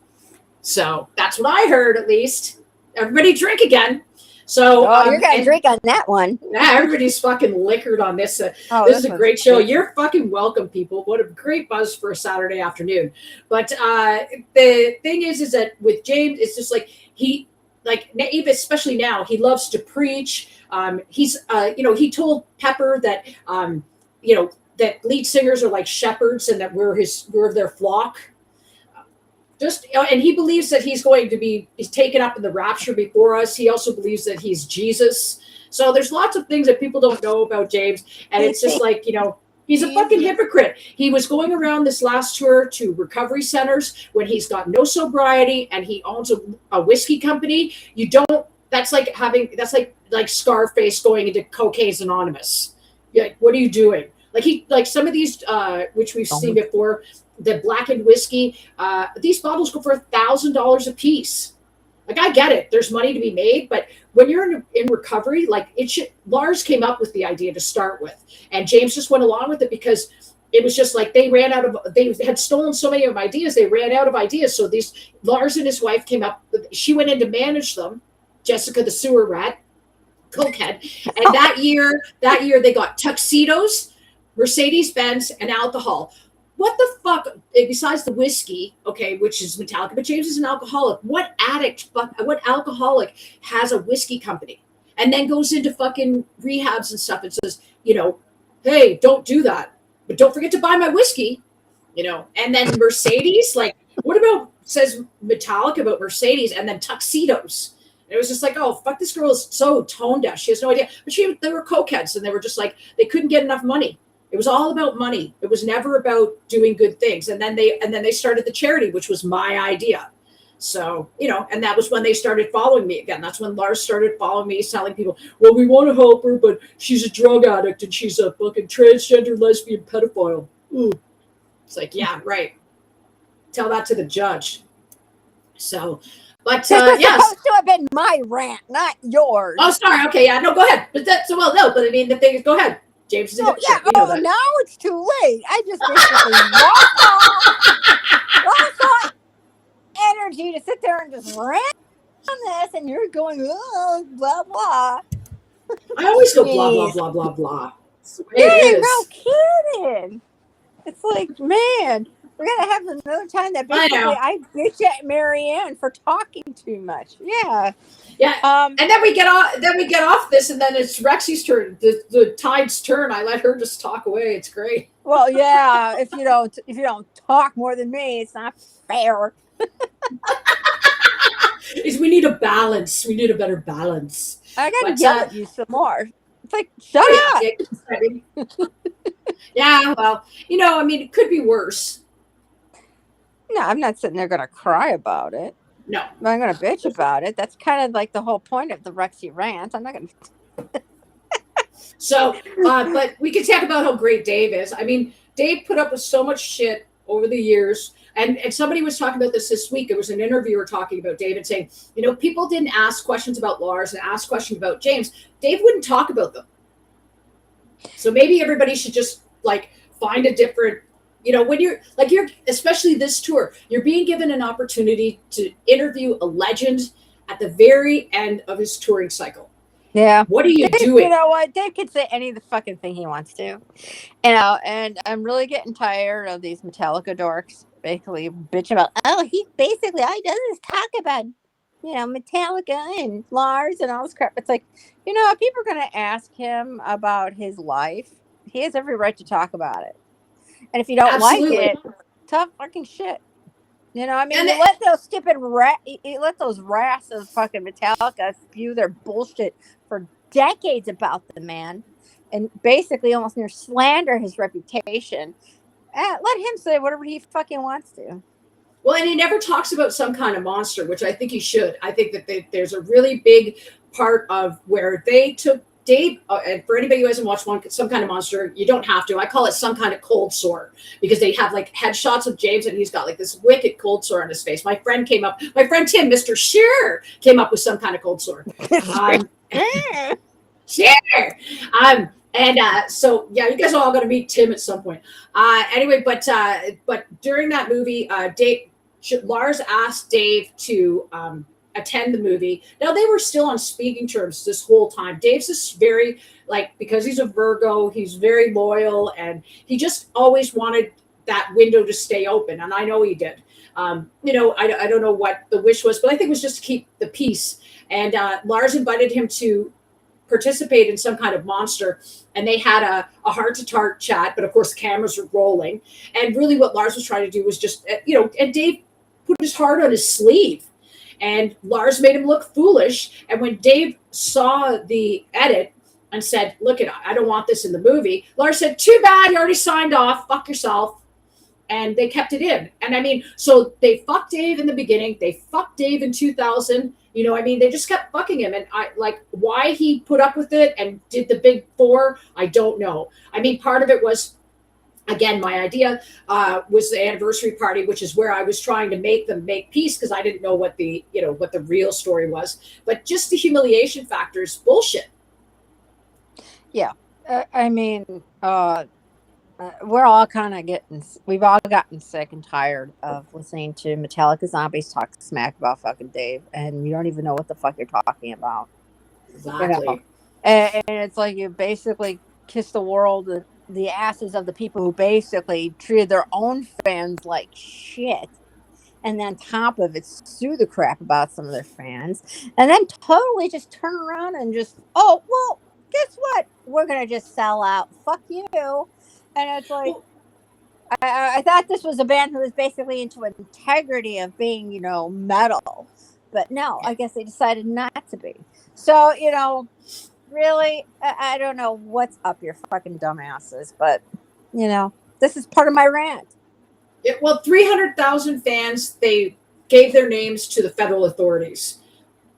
So that's what I heard, at least. Everybody drink again. So you're gonna drink on that one. Yeah, everybody's fucking liquored on this. This is a great show. You're fucking welcome, people. What a great buzz for a Saturday afternoon. But the thing is that with James, it's just like even especially now, he loves to preach. He told Pepper that that lead singers are like shepherds and that we're their flock. And he believes that he's taken up in the rapture before us. He also believes that he's Jesus. So there's lots of things that people don't know about James. And it's just like, he's a fucking hypocrite. He was going around this last tour to recovery centers when he's got no sobriety and he owns a whiskey company. That's like Scarface going into Cocaine's Anonymous. Like, what are you doing? Like some of these, which we've seen before, the blackened whiskey, these bottles go for $1,000 a piece. Like, I get it. There's money to be made, but when you're in recovery, Lars came up with the idea to start with, and James just went along with it because it was just like they had stolen so many of ideas, they ran out of ideas. So Lars and his wife came up, she went in to manage them, Jessica the sewer rat, cokehead, and that year they got tuxedos, Mercedes-Benz, and alcohol. What the fuck, besides the whiskey, okay, which is Metallica, but James is an alcoholic. What alcoholic has a whiskey company and then goes into fucking rehabs and stuff and says, hey, don't do that, but don't forget to buy my whiskey, and then Mercedes, what about, says Metallica about Mercedes and then tuxedos? And it was just like, oh, fuck, this girl is so tone deaf. She has no idea. But they were cokeheads and they were just like, they couldn't get enough money. It was all about money. It was never about doing good things. And then they started the charity, which was my idea. So, and that was when they started following me again. That's when Lars started following me, telling people, well, we want to help her, but she's a drug addict and she's a fucking transgender lesbian pedophile. Ooh. It's like, yeah, right. Tell that to the judge. So, but This was yes. supposed to have been my rant, not yours. Oh, sorry. Okay, yeah, no, go ahead. But that's well, no, but I mean, the thing is, go ahead. James is a hipster. You know that. Now it's too late. I just basically lost all energy to sit there and just rant on this, and you're going, oh, blah blah. I always go blah blah blah blah blah. Hey, no kidding. It's like, man, we're gonna have another time that basically I bitch at Marianne for talking too much. Yeah. Yeah. And then we get off this, and then it's Rexy's turn. The tide's turn. I let her just talk away. It's great. Well, yeah. If you don't talk more than me, it's not fair. We need a balance. We need a better balance. I gotta yell at you some more. It's like, shut up. Yeah, well, I mean, it could be worse. No, I'm not sitting there going to cry about it. No. I'm not going to bitch about it. That's kind of like the whole point of the Rexy rant. I'm not going to. So, but we could talk about how great Dave is. I mean, Dave put up with so much shit over the years. And somebody was talking about this week. It was an interviewer talking about Dave and saying, people didn't ask questions about Lars and ask questions about James. Dave wouldn't talk about them. So maybe everybody should just find a different, when you're especially this tour, you're being given an opportunity to interview a legend at the very end of his touring cycle. Yeah. What are you doing? You know what? Dave could say any of the fucking thing he wants to. And I'm really getting tired of these Metallica dorks basically bitch about, he basically all he does is talk about, Metallica and Lars and all this crap. It's like, if people are going to ask him about his life, he has every right to talk about it. And if you don't like it, tough fucking shit. You let those stupid let those rats of fucking Metallica spew their bullshit for decades about the man, and basically almost near slander his reputation. Let him say whatever he fucking wants to. Well, and he never talks about Some Kind of Monster, which I think he should. I think that there's a really big part of where they took Dave, and for anybody who hasn't watched Some Kind of Monster, you don't have to. I call it Some Kind of Cold Sore, because they have headshots of James, and he's got this wicked cold sore on his face. My friend Tim, Mr. Shearer, came up with Some Kind of Cold Sore. Shearer. So yeah, you guys are all going to meet Tim at some point. Anyway, but during that movie, Lars asked Dave to attend the movie. Now they were still on speaking terms this whole time. Dave's this very because he's a Virgo, he's very loyal, and he just always wanted that window to stay open. And I know he did. I don't know what the wish was, but I think it was just to keep the peace. And Lars invited him to participate in Some Kind of Monster, and they had a heart-to-heart chat, but of course the cameras were rolling, and really what Lars was trying to do was just and Dave put his heart on his sleeve, and Lars made him look foolish. And when Dave saw the edit and said, look, I don't want this in the movie, Lars said, too bad, you already signed off, fuck yourself. And they kept it in. And I mean, so they fucked Dave in the beginning, they fucked Dave in 2000. They just kept fucking him. And why he put up with it and did the big four, I don't know. I mean, part of it was, again, my idea was the anniversary party, which is where I was trying to make them make peace, because I didn't know what the real story was. But just the humiliation factor is bullshit. Yeah. We're all we've all gotten sick and tired of listening to Metallica zombies talk smack about fucking Dave, and you don't even know what the fuck you're talking about. Exactly. And it's like you basically kiss the world, the asses of the people who basically treated their own fans like shit, and then on top of it, sue the crap about some of their fans, and then totally just turn around and just, oh, well, guess what? We're going to just sell out. Fuck you. And it's like, I thought this was a band who was basically into integrity of being, metal. But no, I guess they decided not to be. So, really, I don't know what's up your fucking dumbasses. But, this is part of my rant. Yeah, well, 300,000 fans, they gave their names to the federal authorities.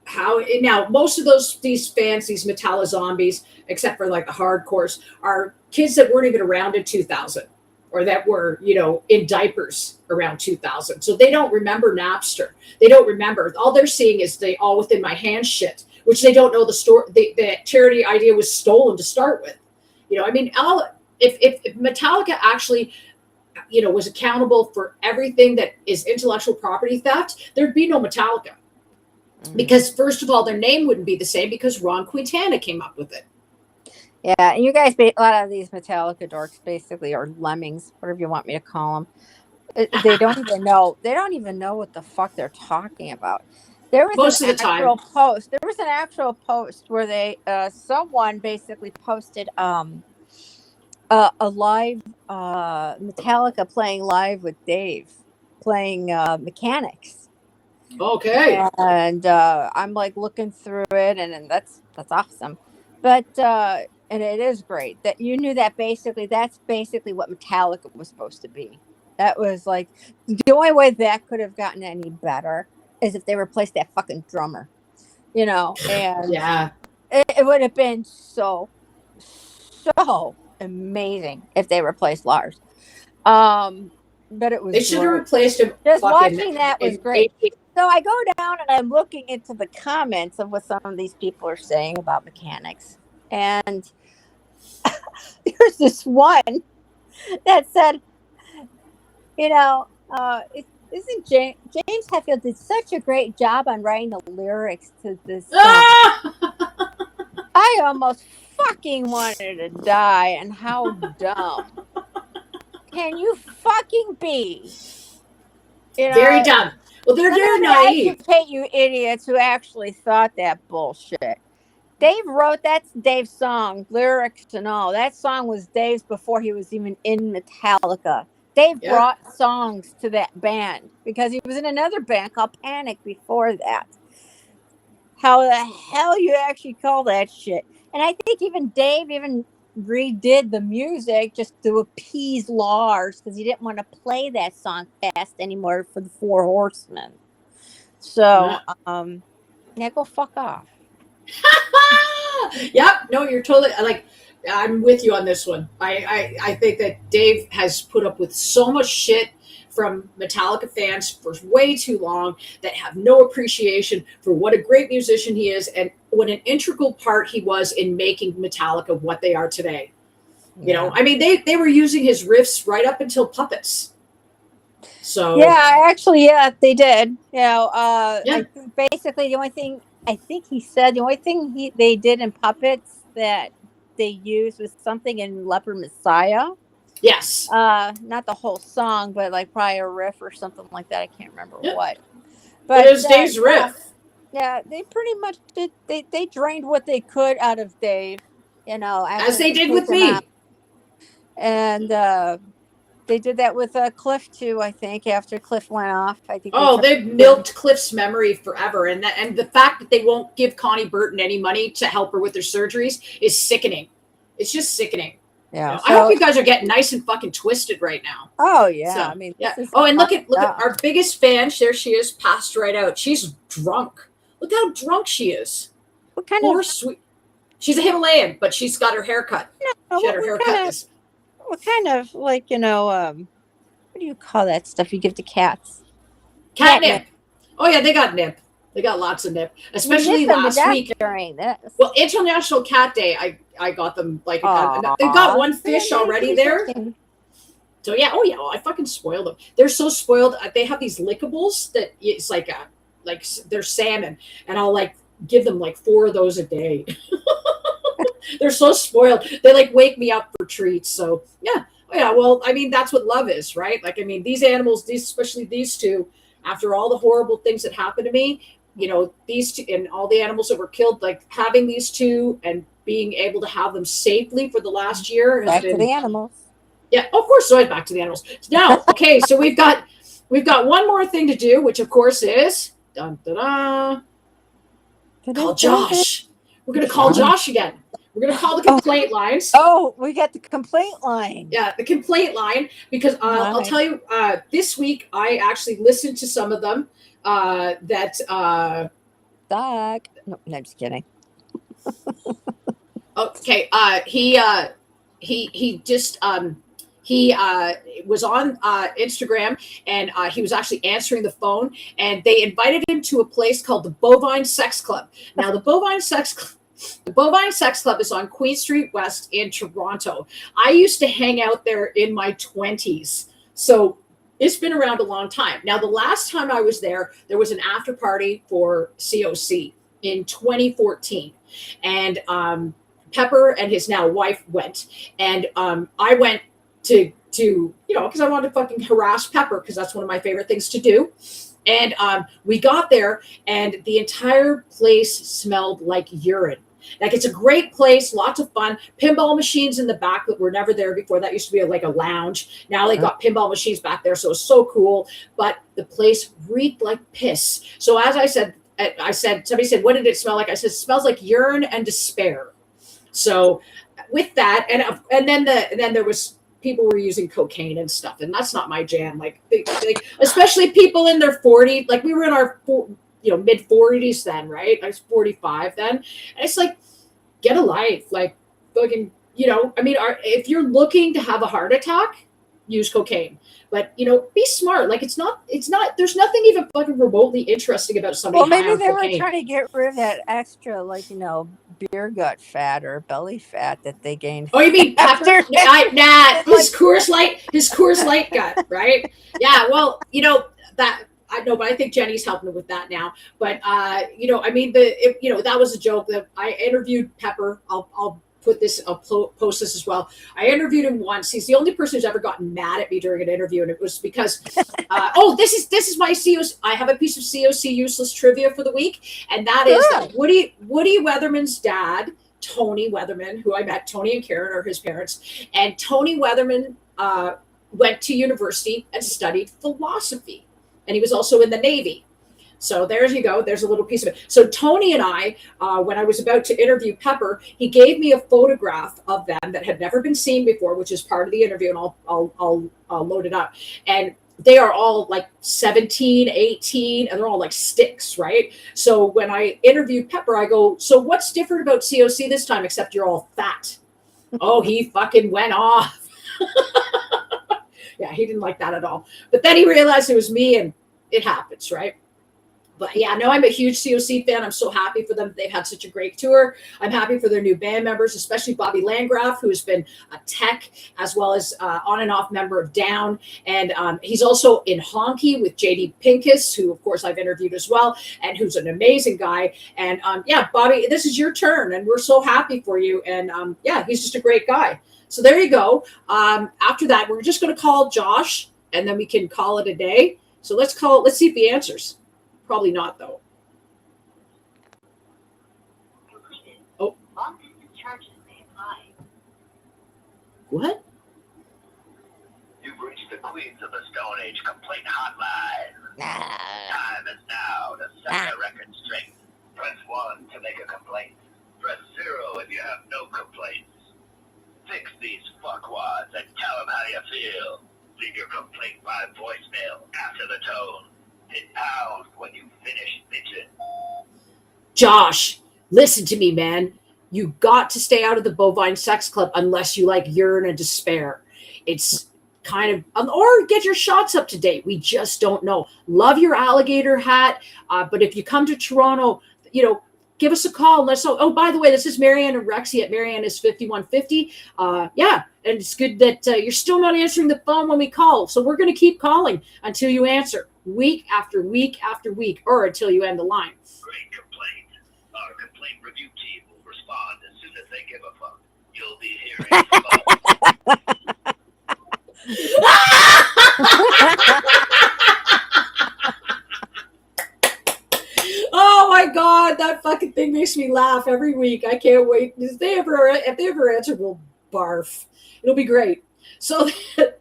How now? Most of these fans, these Metallica zombies, except for like the hardcores, are kids that weren't even around in 2000, or that were in diapers around 2000. So they don't remember Napster. They don't remember. All they're seeing is the All Within My Hands shit, which they don't know the story. The charity idea was stolen to start with. I mean, if Metallica actually was accountable for everything that is intellectual property theft, there'd be no Metallica. Because first of all, their name wouldn't be the same because Ron Quintana came up with it. Yeah, and you guys, a lot of these Metallica dorks basically are lemmings, whatever you want me to call them. They don't even know. They don't even know what the fuck they're talking about. There was Most of the actual time. post. There was an actual post where they someone basically posted a live Metallica playing live with Dave playing Mechanics. Okay. And I'm like looking through it, and that's awesome. But and it is great that you knew that that's basically what Metallica was supposed to be. That was like the only way that could have gotten any better is if they replaced that fucking drummer, and Yeah. it would have been so amazing if they replaced Lars. But it was They should have great. replaced him. Just fucking watching that was in great. 80. So I go down and I'm looking into the comments of what some of these people are saying about Mechanics. And there's this one that said, isn't James Hetfield did such a great job on writing the lyrics to this song. I almost fucking wanted to die, and how dumb can you fucking be? Very dumb. Well, they're naive. Educate you idiots who actually thought that bullshit. Dave wrote that's Dave's song, lyrics and all. That song was Dave's before he was even in Metallica. Dave brought songs to that band because he was in another band called Panic before that. How the hell you actually call that shit? And I think even Dave redid the music just to appease Lars because he didn't want to play that song fast anymore for the Four Horsemen. So, go fuck off. Yep. No, you're totally I'm with you on this one. I think that Dave has put up with so much shit from Metallica fans for way too long that have no appreciation for what a great musician he is and what an integral part he was in making Metallica what they are today. I mean, they were using his riffs right up until Puppets. So they did. Basically the only thing I think he said, the only thing they did in Puppets that they used was something in Leper Messiah. Yes. Not the whole song, but like probably a riff or something like that. I can't remember what. But it was Dave's riff. Yeah, they pretty much did. They drained what they could out of Dave, as they did with me. And they did that with Cliff too. I think after Cliff went off, I think. They've milked Cliff's memory forever, and the fact that they won't give Connie Burton any money to help her with her surgeries is sickening. It's just sickening. Yeah, I hope you guys are getting nice and fucking twisted right now. Oh yeah, So, I mean, and look at our biggest fan. There she is, passed right out. She's drunk. Look how drunk she is. What kind of sweet? She's a Himalayan, but she's got her hair cut. She had her hair cut. What kind of what do you call that stuff you give to cats? Catnip. Oh yeah, they got nip. They got lots of nip, especially last week during this. Well, International Cat Day, I got them they got one fish already there. So yeah, I fucking spoiled them. They're so spoiled. They have these lickables that it's like they're salmon, and I'll give them 4 of those a day. They're so spoiled. They wake me up for treats. So yeah. Well, I mean that's what love is, right? These animals, especially these two, after all the horrible things that happened to me. These two and all the animals that were killed, having these two and being able to have them safely for the last year. Back to the animals. Yeah, of course. So back to the animals. Now, okay, so we've got one more thing to do, which of course is call Josh. We're gonna call Josh again. We're gonna call the complaint lines. Oh, we got the complaint line. Yeah, the complaint line because I'll tell you, this week I actually listened to some of them. that Suck. No, I'm just kidding. okay, he just he was on Instagram, and he was actually answering the phone, and they invited him to a place called the Bovine Sex Club. Now, the Bovine Sex Club is on Queen Street West in Toronto. I used to hang out there in my 20s, so it's been around a long time. Now, the last time I was there, there was an after party for COC in 2014, and Pepper and his now wife went, and I went to because I wanted to fucking harass Pepper because that's one of my favorite things to do. And we got there, and the entire place smelled like urine. Like, it's a great place, lots of fun. Pinball machines in the back that were never there before. That used to be like a lounge. Now they got pinball machines back there, so it's so cool. But the place reeked like piss. So as I said, somebody said, "What did it smell like?" I said, "It smells like urine and despair." So with that, and then there was people were using cocaine and stuff, and that's not my jam. Like especially people in their 40s, like we were in our mid 40s then, right? I was 45 then, and it's like, get a life, like fucking, I mean, if you're looking to have a heart attack, use cocaine. But be smart. Like, it's not. There's nothing even fucking remotely interesting about somebody. Well, maybe high on they cocaine. were trying to get rid of that extra, like, beer gut fat or belly fat that they gained. Oh, you mean Pepper? Nah, his Coors Light gut, right? Yeah, well, that I know, but I think Jenny's helping with that now. But I mean, that was a joke that I interviewed Pepper. I'll post this as well. I interviewed him once. He's the only person who's ever gotten mad at me during an interview, and it was because, this is my COC. I have a piece of COC useless trivia for the week, and that is that Woody Weatherman's dad, Tony Weatherman, who I met. Tony and Karen are his parents, and Tony Weatherman went to university and studied philosophy, and he was also in the Navy. So there you go. There's a little piece of it. So Tony and I, when I was about to interview Pepper, he gave me a photograph of them that had never been seen before, which is part of the interview, and I'll load it up. And they are all like 17, 18, and they're all like sticks, right? So when I interviewed Pepper, I go, "So what's different about COC this time, except you're all fat?" Oh, he fucking went off. Yeah, he didn't like that at all. But then he realized it was me, and it happens, right? But yeah, no, I'm a huge COC fan. I'm so happy for them. They've had such a great tour. I'm happy for their new band members, especially Bobby Landgraf, who has been a tech as well as on and off member of Down. And he's also in Honky with JD Pincus, who, of course, I've interviewed as well, and who's an amazing guy. And yeah, Bobby, this is your turn, and we're so happy for you. And yeah, he's just a great guy. So there you go. After that, we're just going to call Josh, and then we can call it a day. So let's see if he answers. Probably not, though. Oh. What? You've reached the Queens of the Stone Age complaint hotline. Time is now to set the record straight. Press 1 to make a complaint. Press 0 if you have no complaints. Fix these fuckwads and tell them how you feel. Leave your complaint by voicemail after the tone. Hit pound when you finish bitching. Josh, listen to me, man. You got to stay out of the Bovine Sex Club unless you like urine and despair. It's kind of, or get your shots up to date. We just don't know. Love your alligator hat, but if you come to Toronto, give us a call. Let's know. Oh, by the way, this is Marianne and Rexy at Marianne is 5150. Yeah, and it's good that you're still not answering the phone when we call. So we're going to keep calling until you answer, week after week after week, or until you end the line. Great complaint. Our complaint review team will respond as soon as they give a fuck. You'll be hearing Oh my God, that fucking thing makes me laugh every week. I can't wait. If they ever answer, we'll barf. It'll be great. So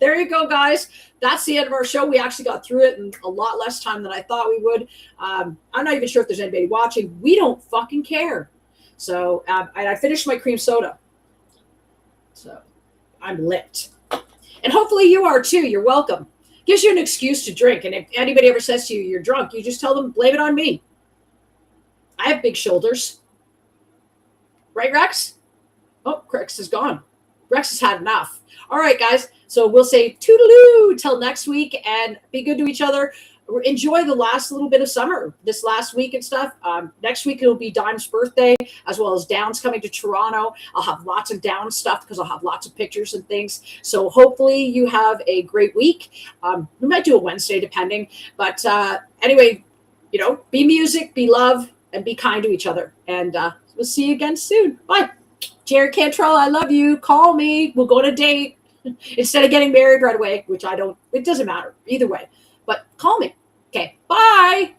there you go, guys. That's the end of our show. We actually got through it in a lot less time than I thought we would. I'm not even sure if there's anybody watching. We don't fucking care. So and I finished my cream soda. So I'm lit. And hopefully you are too. You're welcome. gives you an excuse to drink. And if anybody ever says to you, you're drunk, you just tell them, blame it on me. I have big shoulders. Right, Rex? Oh, Rex is gone. Rex has had enough. All right, guys. So we'll say toodaloo till next week, and be good to each other. Enjoy the last little bit of summer this last week and stuff. Next week it'll be Dime's birthday, as well as Down's coming to Toronto. I'll have lots of Down stuff because I'll have lots of pictures and things. So hopefully you have a great week. We might do a Wednesday depending, but anyway, be music, be love, and be kind to each other. And we'll see you again soon. Bye. Jared Cantrell, I love you. Call me. We'll go on a date instead of getting married right away, which I don't. It doesn't matter either way. But call me. Okay, bye.